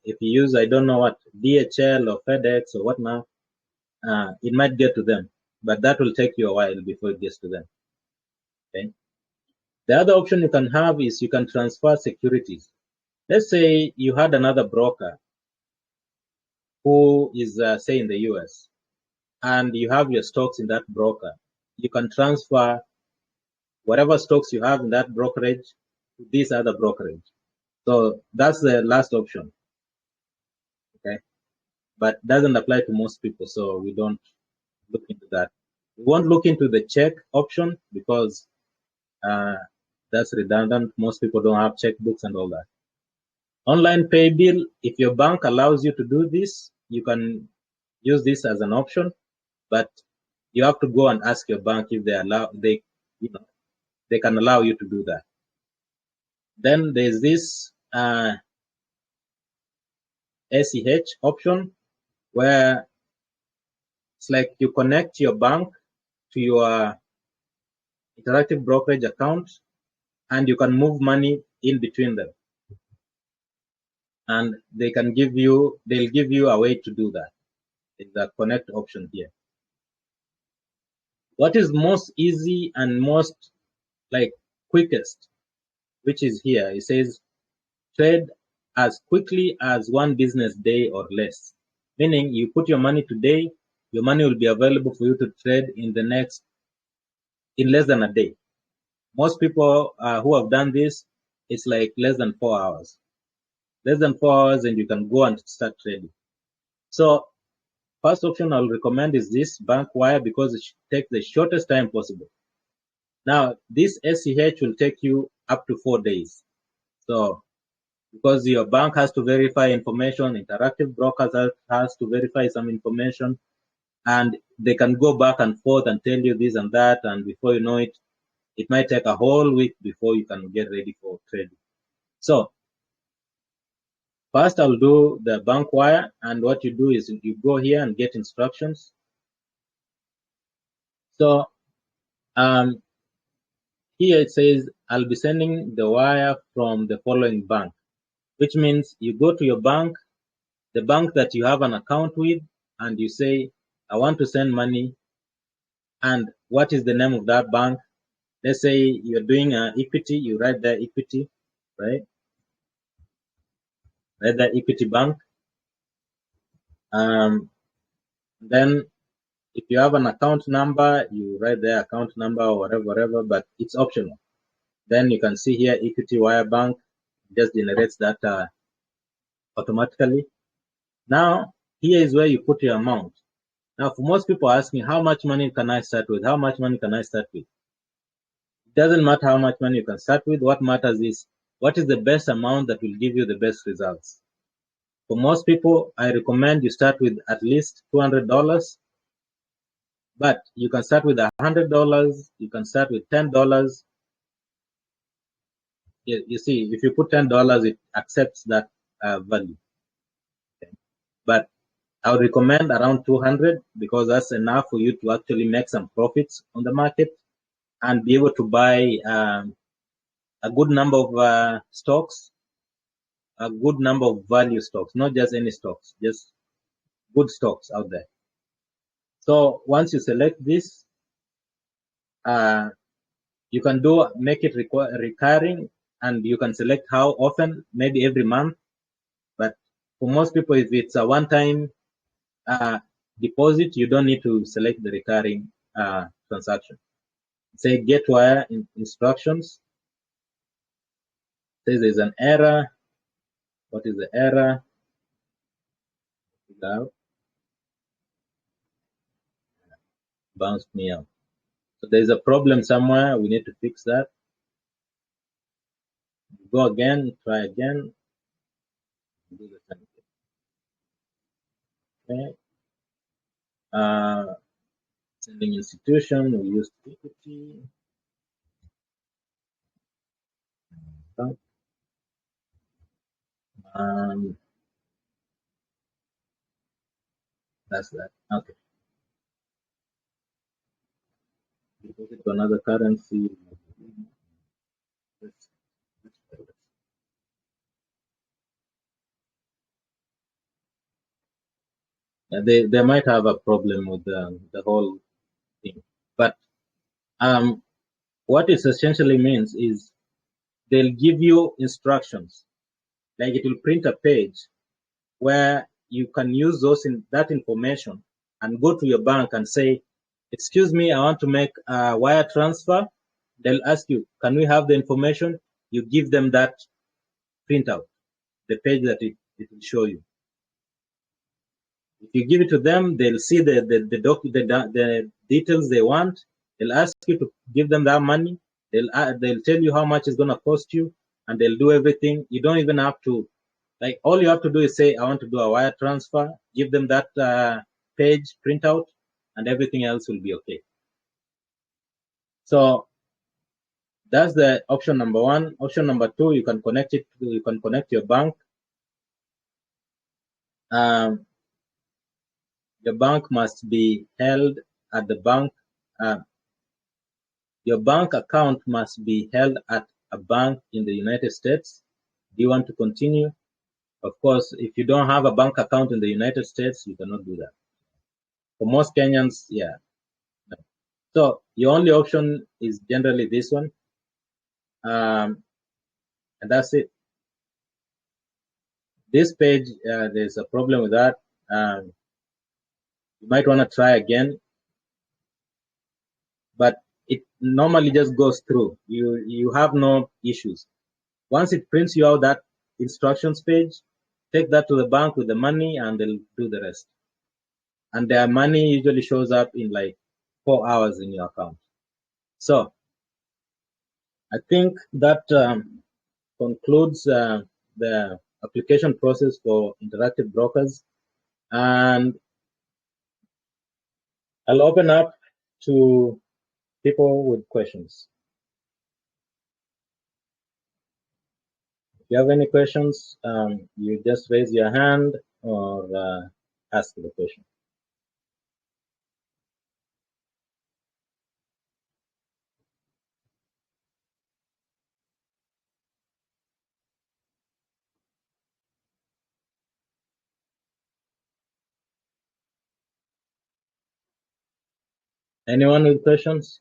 if you use, I don't know what, DHL or FedEx or what now, it might get to them. But that will take you a while before it gets to them. Okay. The other option you can have is you can transfer securities. Let's say you had another broker who is, say, in the US, and you have your stocks in that broker. You can transfer whatever stocks you have in that brokerage to this other brokerage. So that's the last option. Okay. But doesn't apply to most people, so we don't look into that. We won't look into the check option because that's redundant. Most people don't have checkbooks and all that. Online pay bill, if your bank allows you to do this, you can use this as an option, but you have to go and ask your bank if they can allow you to do that. Then there's this ACH option where it's like you connect your bank to your Interactive Brokerage account and you can move money in between them. And they'll give you a way to do that. It's the connect option here. What is most easy and most quickest, which is here, it says trade as quickly as 1 business day or less. Meaning you put your money today, your money will be available for you to trade in less than a day. Most people who have done this, it's like less than 4 hours. Less than 4 hours and you can go and start trading. So first option I'll recommend is this bank wire because it takes the shortest time possible. Now this ACH will take you up to 4 days. So because your bank has to verify information, Interactive Brokers has to verify some information, and they can go back and forth and tell you this and that, and before you know it, it might take a whole week before you can get ready for trading. So first I'll do the bank wire, and what you do is you go here and get instructions. So here it says I'll be sending the wire from the following bank, which means you go to your bank, the bank that you have an account with, and you say, I want to send money. And what is the name of that bank? Let's say you're doing equity, you write the equity, right? Write the Equity Bank. Then if you have an account number, you write the account number or whatever, but it's optional. Then you can see here Equity Wire Bank just generates that automatically. Now here is where you put your amount. Now for most people ask me, how much money can I start with? How much money can I start with? It doesn't matter how much money you can start with. What matters is what is the best amount that will give you the best results. For most people, I recommend you start with at least $200, but you can start with $100. You can start with $10. You see, if you put $10, it accepts that value. Okay. But I would recommend around 200 because that's enough for you to actually make some profits on the market and be able to buy a good number of stocks, a good number of value stocks, not just any stocks, just good stocks out there. So once you select this, you can make it recurring, and you can select how often, maybe every month. But for most people, if it's a one-time deposit, you don't need to select the recurring transaction. Say get wire instructions. Says there's an error. What is the error? Bounced me out. So there's a problem somewhere. We need to fix that. Go again, try again. Do the same thing. Okay. Sending institution, we use equity. That's that. Okay. Deposit to another currency. They might have a problem with the whole thing, but what it essentially means is they'll give you instructions, like it will print a page where you can use that information and go to your bank and say, excuse me, I want to make a wire transfer. They'll ask you, can we have the information? You give them that printout, the page that it will show you. If you give it to them, they'll see the details they want. They'll ask you to give them that money. They'll tell you how much it's going to cost you, and they'll do everything. You don't even have to, like, all you have to do is say, I want to do a wire transfer. Give them that page printout, and everything else will be okay. So that's the option number one. Option number two, you can connect it. You can connect your bank. The bank must be held at the bank. Your bank account must be held at a bank in the United States. Do you want to continue? Of course, if you don't have a bank account in the United States, you cannot do that. For most Kenyans, yeah. So your only option is generally this one. And that's it. This page, there's a problem with that. You might want to try again, but it normally just goes through. You have no issues. Once it prints you out that instructions page, take that to the bank with the money and they'll do the rest. And their money usually shows up in like 4 hours in your account. So I think that concludes the application process for interactive brokers. And I'll open up to people with questions. If you have any questions, you just raise your hand or ask the question. Anyone with questions?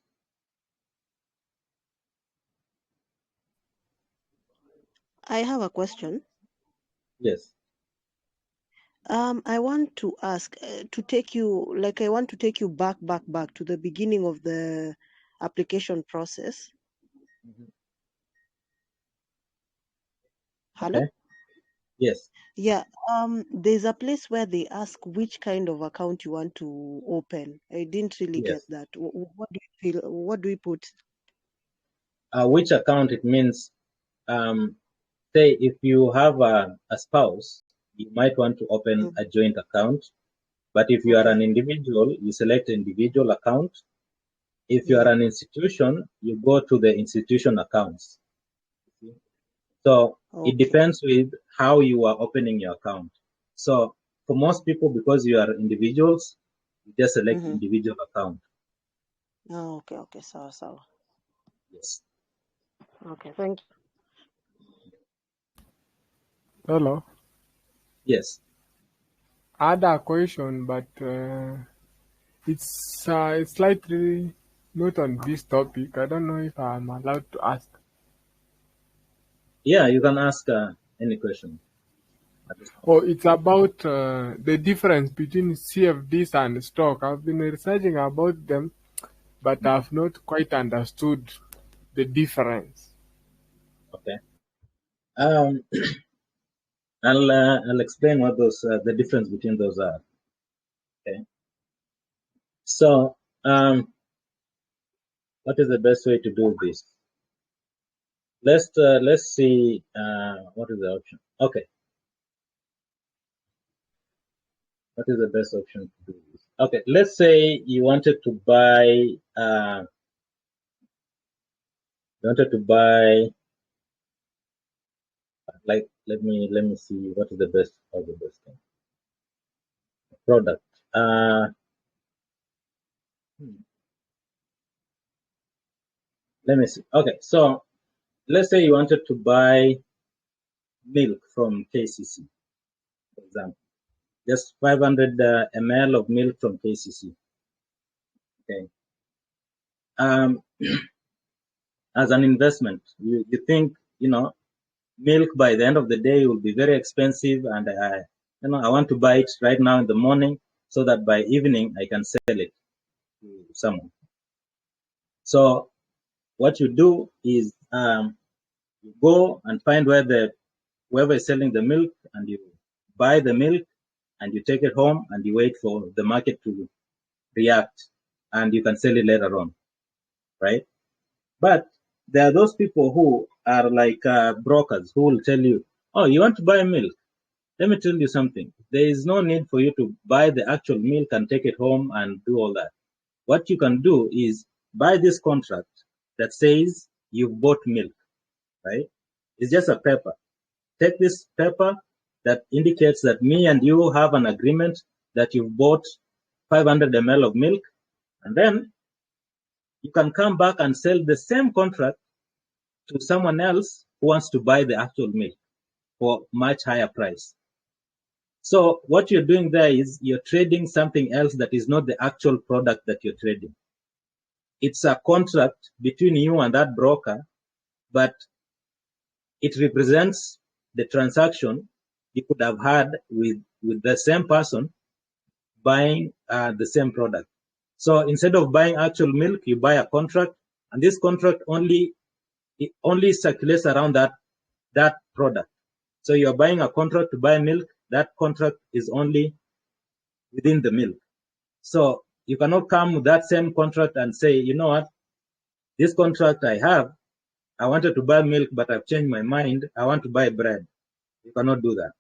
I have a question. Yes. I want to ask to take you, like, I want to take you back to the beginning of the application process. Mm-hmm. Hello? Okay. Yes. Yeah. There's a place where they ask which kind of account you want to open. I didn't really get Yes. that. What do you feel? What do we put? Which account it means? Say if you have a spouse, you might want to open a joint account. But if you are an individual, you select individual account. If you are an institution, you go to the institution accounts. So it depends with how you are opening your account. So for most people, because you are individuals, you just select individual account. Oh, okay. So. Yes. Okay, thank you. Hello. Yes. I had a question, but it's slightly not on this topic. I don't know if I'm allowed to ask. Yeah, you can ask any question. Oh, it's about the difference between CFDs and stock. I've been researching about them, but I've not quite understood the difference. Okay. Um, I'll explain what those the difference between those are. Okay. So what is the best way to do this? Let's see what is the option. Okay. What is the best option to do this? Okay. Let's say you wanted to buy like let me see what is the best thing. Product. Let me see. Okay, so let's say you wanted to buy milk from KCC, for example, just 500 ml of milk from KCC. Okay. As an investment, you think, milk by the end of the day will be very expensive, and I want to buy it right now in the morning so that by evening I can sell it to someone. So what you do is you go and find whoever is selling the milk, and you buy the milk and you take it home and you wait for the market to react, and you can sell it later on, right? But there are those people who are like brokers who will tell you, oh, you want to buy milk? Let me tell you something. There is no need for you to buy the actual milk and take it home and do all that. What you can do is buy this contract that says you've bought milk, right? It's just a paper. Take this paper that indicates that me and you have an agreement that you've bought 500 ml of milk, and then you can come back and sell the same contract to someone else who wants to buy the actual milk for much higher price. So what you're doing there is you're trading something else that is not the actual product that you're trading. It's a contract between you and that broker, but it represents the transaction you could have had with the same person buying the same product. So instead of buying actual milk, you buy a contract, and this contract only circulates around that product. So you're buying a contract to buy milk. That contract is only within the milk. So you cannot come with that same contract and say, you know what, this contract I wanted to buy milk, but I've changed my mind. I want to buy bread. You cannot do that.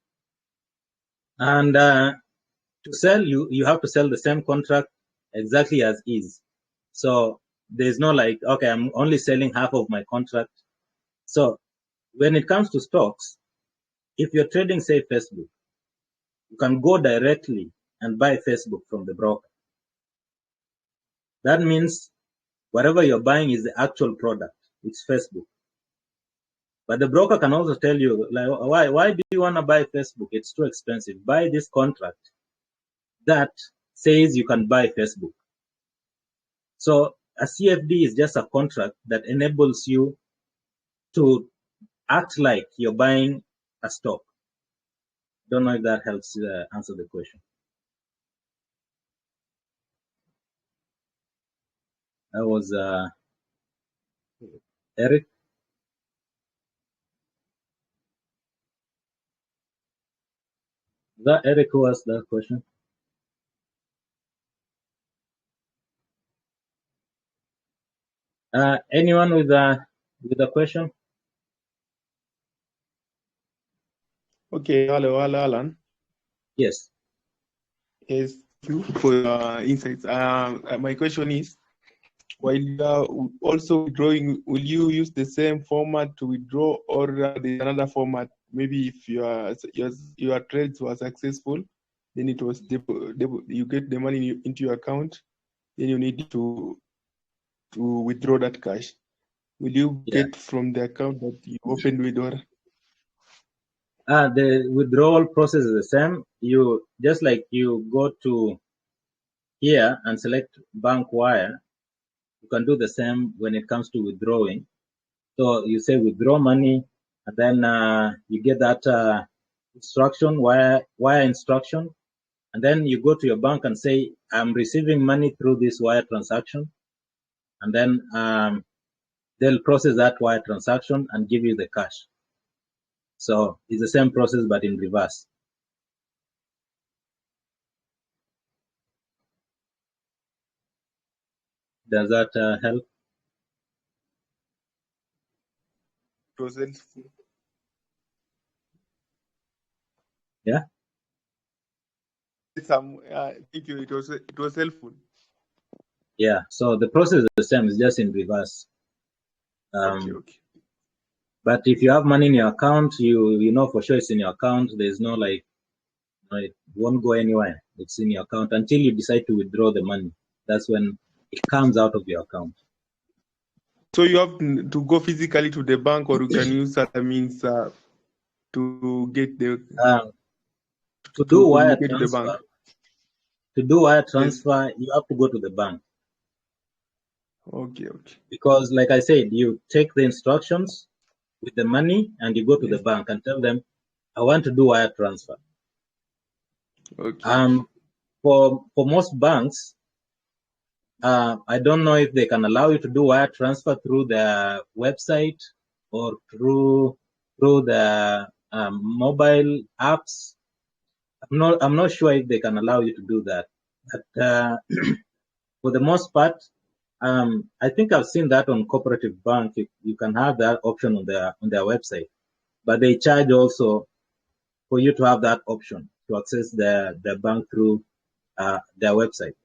And to sell, you have to sell the same contract exactly as is. So there's no like, okay, I'm only selling half of my contract. So when it comes to stocks, if you're trading, say, Facebook, you can go directly and buy Facebook from the broker. That means whatever you're buying is the actual product. It's Facebook. But the broker can also tell you, like, why do you want to buy Facebook? It's too expensive. Buy this contract that says you can buy Facebook. So a CFD is just a contract that enables you to act like you're buying a stock. Don't know if that helps answer the question. That was Eric. Is that Eric who asked that question? Anyone with a question? Okay, hello, Alan. Yes. Yes, thank you for your insights. My question is, while you are also withdrawing, will you use the same format to withdraw, or there's another format? Maybe if your trades were successful, then it was you get the money into your account, then you need to withdraw that cash. Will you get from the account that you opened with, or? The withdrawal process is the same. You just like you go to here and select bank wire. You can do the same when it comes to withdrawing. So you say withdraw money, and then you get that instruction, wire instruction, and then you go to your bank and say, I'm receiving money through this wire transaction, and then they'll process that wire transaction and give you the cash. So it's the same process, but in reverse. Does that help? It was helpful. Yeah. Thank you. It was helpful. Yeah. So the process is the same. It's just in reverse. Okay. But if you have money in your account, you know for sure it's in your account. There's no like, it won't go anywhere. It's in your account until you decide to withdraw the money. That's when it comes out of your account. So you have to go physically to the bank, or you can use other means to get the to do wire communicate to the bank. transfer. To do wire transfer, you have to go to the bank. Okay. Because, like I said, you take the instructions with the money and you go to the bank and tell them, I want to do wire transfer. Okay. For most banks, I don't know if they can allow you to do wire transfer through the website or through the mobile apps. I'm not sure if they can allow you to do that. But for the most part, I think I've seen that on Cooperative Bank. You can have that option on their website, but they charge also for you to have that option to access the bank through their website.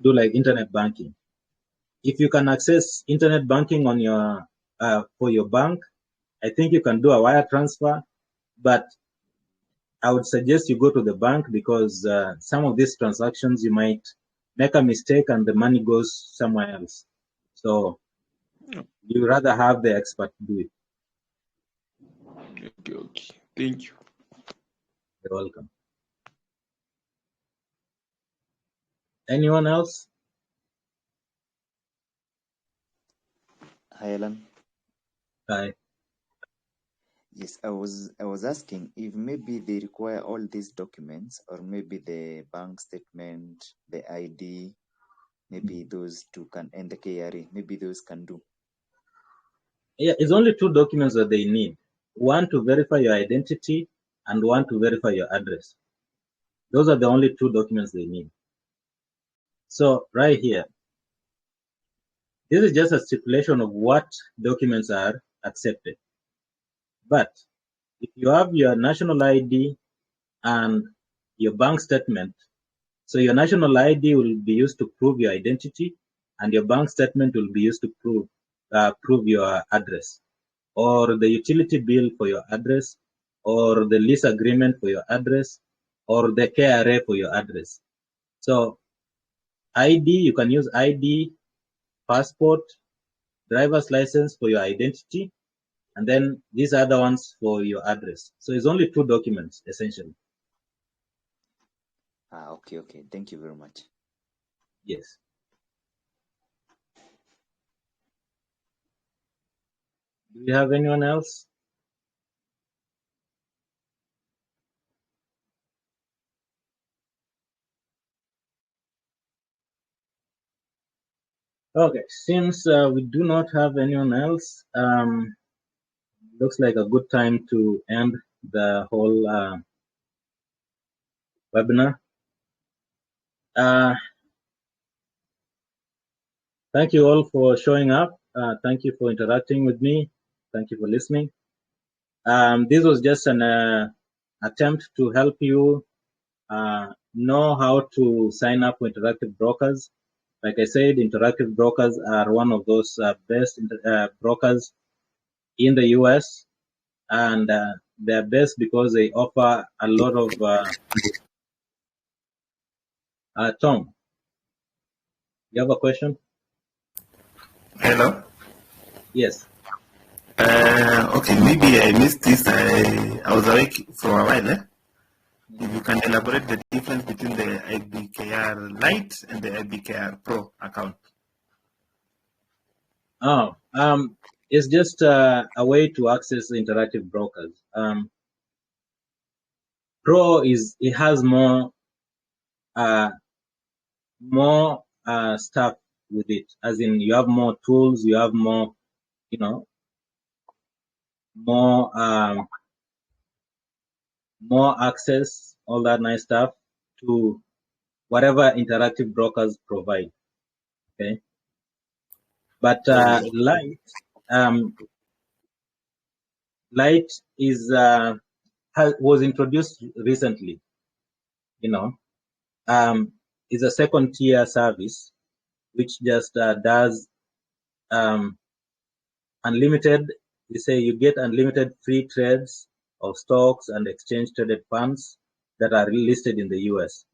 Do like internet banking. If you can access internet banking on your for your bank, I think you can do a wire transfer, but I would suggest you go to the bank because some of these transactions you might make a mistake and the money goes somewhere else. So you rather have the expert do it. Okay. Thank you. You're welcome. Anyone else? Hi, Alan. Hi. Yes, I was asking if maybe they require all these documents, or maybe the bank statement, the ID, maybe those two can, and the KRA, maybe those can do. Yeah, it's only two documents that they need. One to verify your identity and one to verify your address. Those are the only two documents they need. So right here, this is just a stipulation of what documents are accepted. But if you have your national ID and your bank statement, so your national ID will be used to prove your identity, and your bank statement will be used to prove your address, or the utility bill for your address, or the lease agreement for your address, or the KRA for your address. So ID, you can use ID, passport, driver's license for your identity, and then these other ones for your address. So it's only two documents essentially. Okay. Thank you very much. Yes. Do you have anyone else? Okay, since we do not have anyone else, looks like a good time to end the whole webinar. Thank you all for showing up. Thank you for interacting with me. Thank you for listening. This was just an attempt to help you know how to sign up for Interactive Brokers. Like I said, Interactive Brokers are one of those best brokers in the US, and they're best because they offer a lot of Tom, you have a question? Hello? Yes. Okay, maybe I missed this. I was awake for a while. If you can elaborate the difference between the IBKR Lite and the IBKR Pro account. Oh, it's just a way to access interactive brokers. Pro it has more stuff with it, as in you have more tools, you have more, you know, more access, all that nice stuff to whatever interactive brokers provide. Okay, but Light is was introduced recently. You know, is a second tier service which just does unlimited. You say you get unlimited free trades of stocks and exchange traded funds that are listed in the US.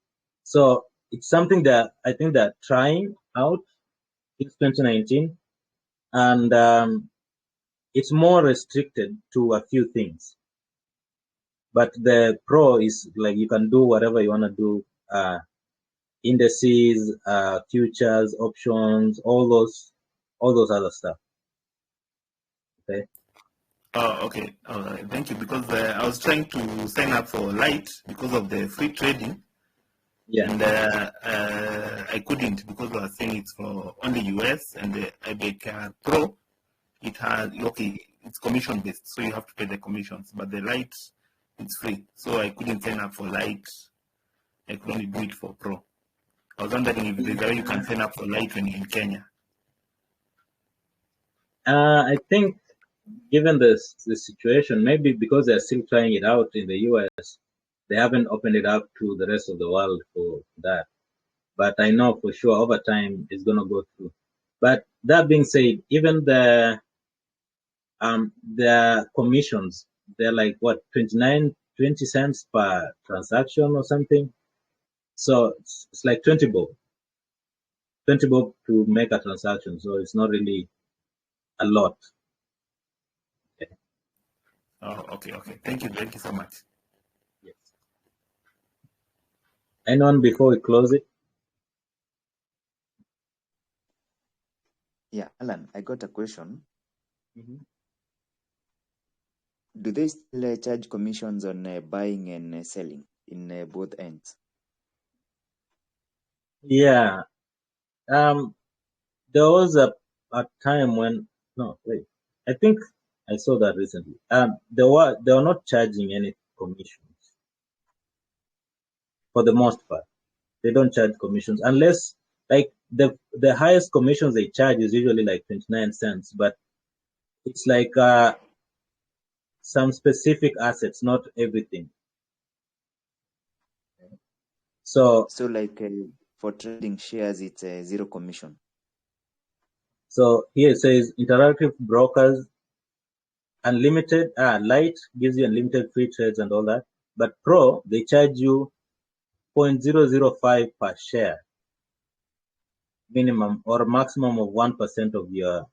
So it's something that I think they're trying out since 2019, and it's more restricted to a few things. But the pro is like you can do whatever you want to do, indices, futures, options, all those other stuff. Okay. Oh, okay. All right. Thank you. Because I was trying to sign up for Light because of the free trading. Yeah. And I couldn't because I was saying it's for only US, and the IBK Pro, it has, okay, it's commission based, so you have to pay the commissions. But the Light, it's free. So I couldn't sign up for Light. I could only do it for Pro. I was wondering if there's a way you can sign up for Light when you're in Kenya. I think given the situation, maybe because they're still trying it out in the US, they haven't opened it up to the rest of the world for that. But I know for sure over time it's going to go through. But that being said, even the commissions, they're like what, 20 cents per transaction or something. So it's like 20 bob to make a transaction. So it's not really a lot. Okay. Oh, okay. Thank you so much. Yes. Anyone before we close it? Yeah, Alan, I got a question. Mm-hmm. Do they still charge commissions on buying and selling in both ends? Yeah. There was a time when, no, wait, I think I saw that recently. They were not charging any commissions for the most part. They don't charge commissions unless, like, the highest commissions they charge is usually like 29 cents, but it's like some specific assets, not everything. So like for trading shares, it's a zero commission. So here it says interactive brokers, unlimited, Light gives you unlimited free trades and all that. But Pro, they charge you 0.005 per share minimum or maximum of 1% of your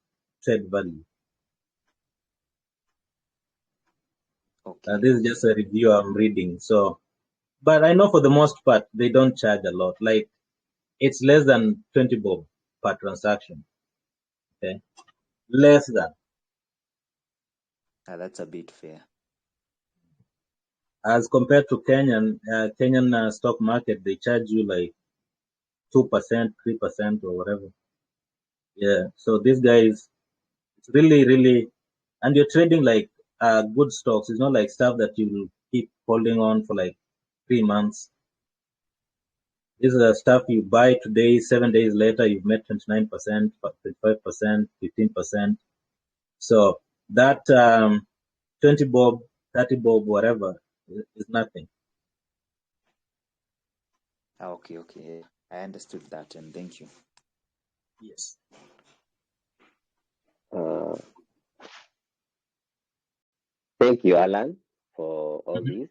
trade value. Okay. This is just a review I'm reading. So, but I know for the most part, they don't charge a lot. Like it's less than 20 bob per transaction. Okay. Less than. That's a bit fair. As compared to Kenyan stock market, they charge you like 2%, 3% or whatever. Yeah. So these guys, it's really, and you're trading like good stocks. It's not like stuff that you will keep holding on for like 3 months. This is the stuff you buy today, 7 days later, you've made 29%, 25%, 15%. So that 20 bob, 30 bob, whatever, is nothing. Okay. I understood that, and thank you. Yes. Thank you, Alan, for all this,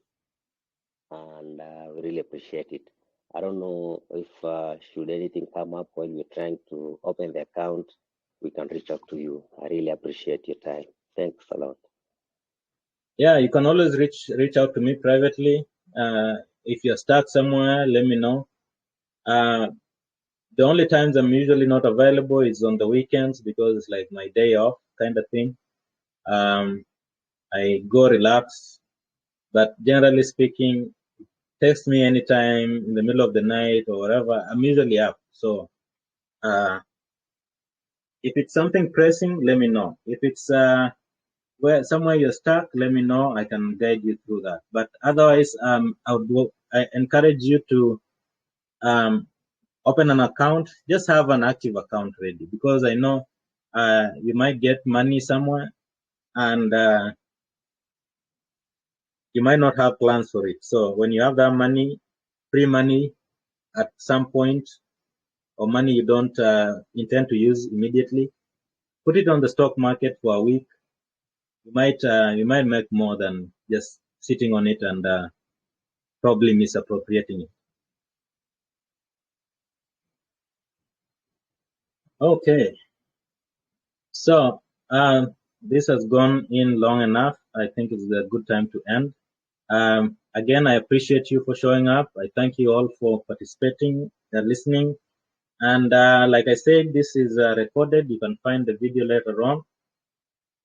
and we really appreciate it. I don't know if should anything come up while we're trying to open the account, we can reach out to you. I really appreciate your time. Thanks a lot. Yeah, you can always reach out to me privately. If you're stuck somewhere, let me know. The only times I'm usually not available is on the weekends because it's like my day off kind of thing. I go relax, but generally speaking, text me anytime in the middle of the night or whatever. I'm usually up. So if it's something pressing, let me know. If it's where somewhere you're stuck, let me know. I can guide you through that. But otherwise, I encourage you to open an account. Just have an active account ready, because I know you might get money somewhere and you might not have plans for it. So when you have that money, free money at some point, or money you don't intend to use immediately, put it on the stock market for a week. You might make more than just sitting on it and probably misappropriating it. Okay, so this has gone in long enough. I think it's a good time to end. Again, I appreciate you for showing up. I thank you all for participating and listening. And like I said, this is recorded. You can find the video later on.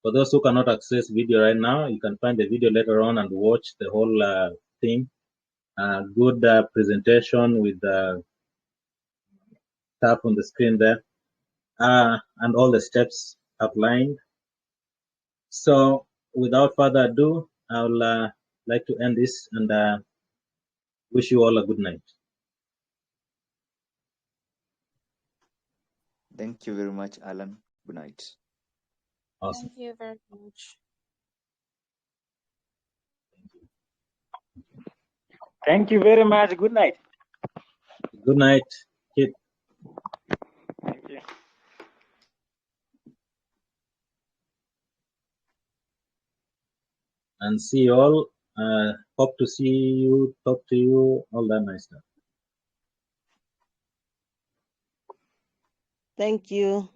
For those who cannot access video right now, you can find the video later on and watch the whole thing. Good presentation with stuff on the screen there, and all the steps outlined. So without further ado, I would like to end this and wish you all a good night. Thank you very much, Alan. Good night. Awesome. Thank you very much. Thank you very much. Good night. Good night, kid. Thank you. And see you all. Hope to see you, talk to you, all that nice stuff. Thank you.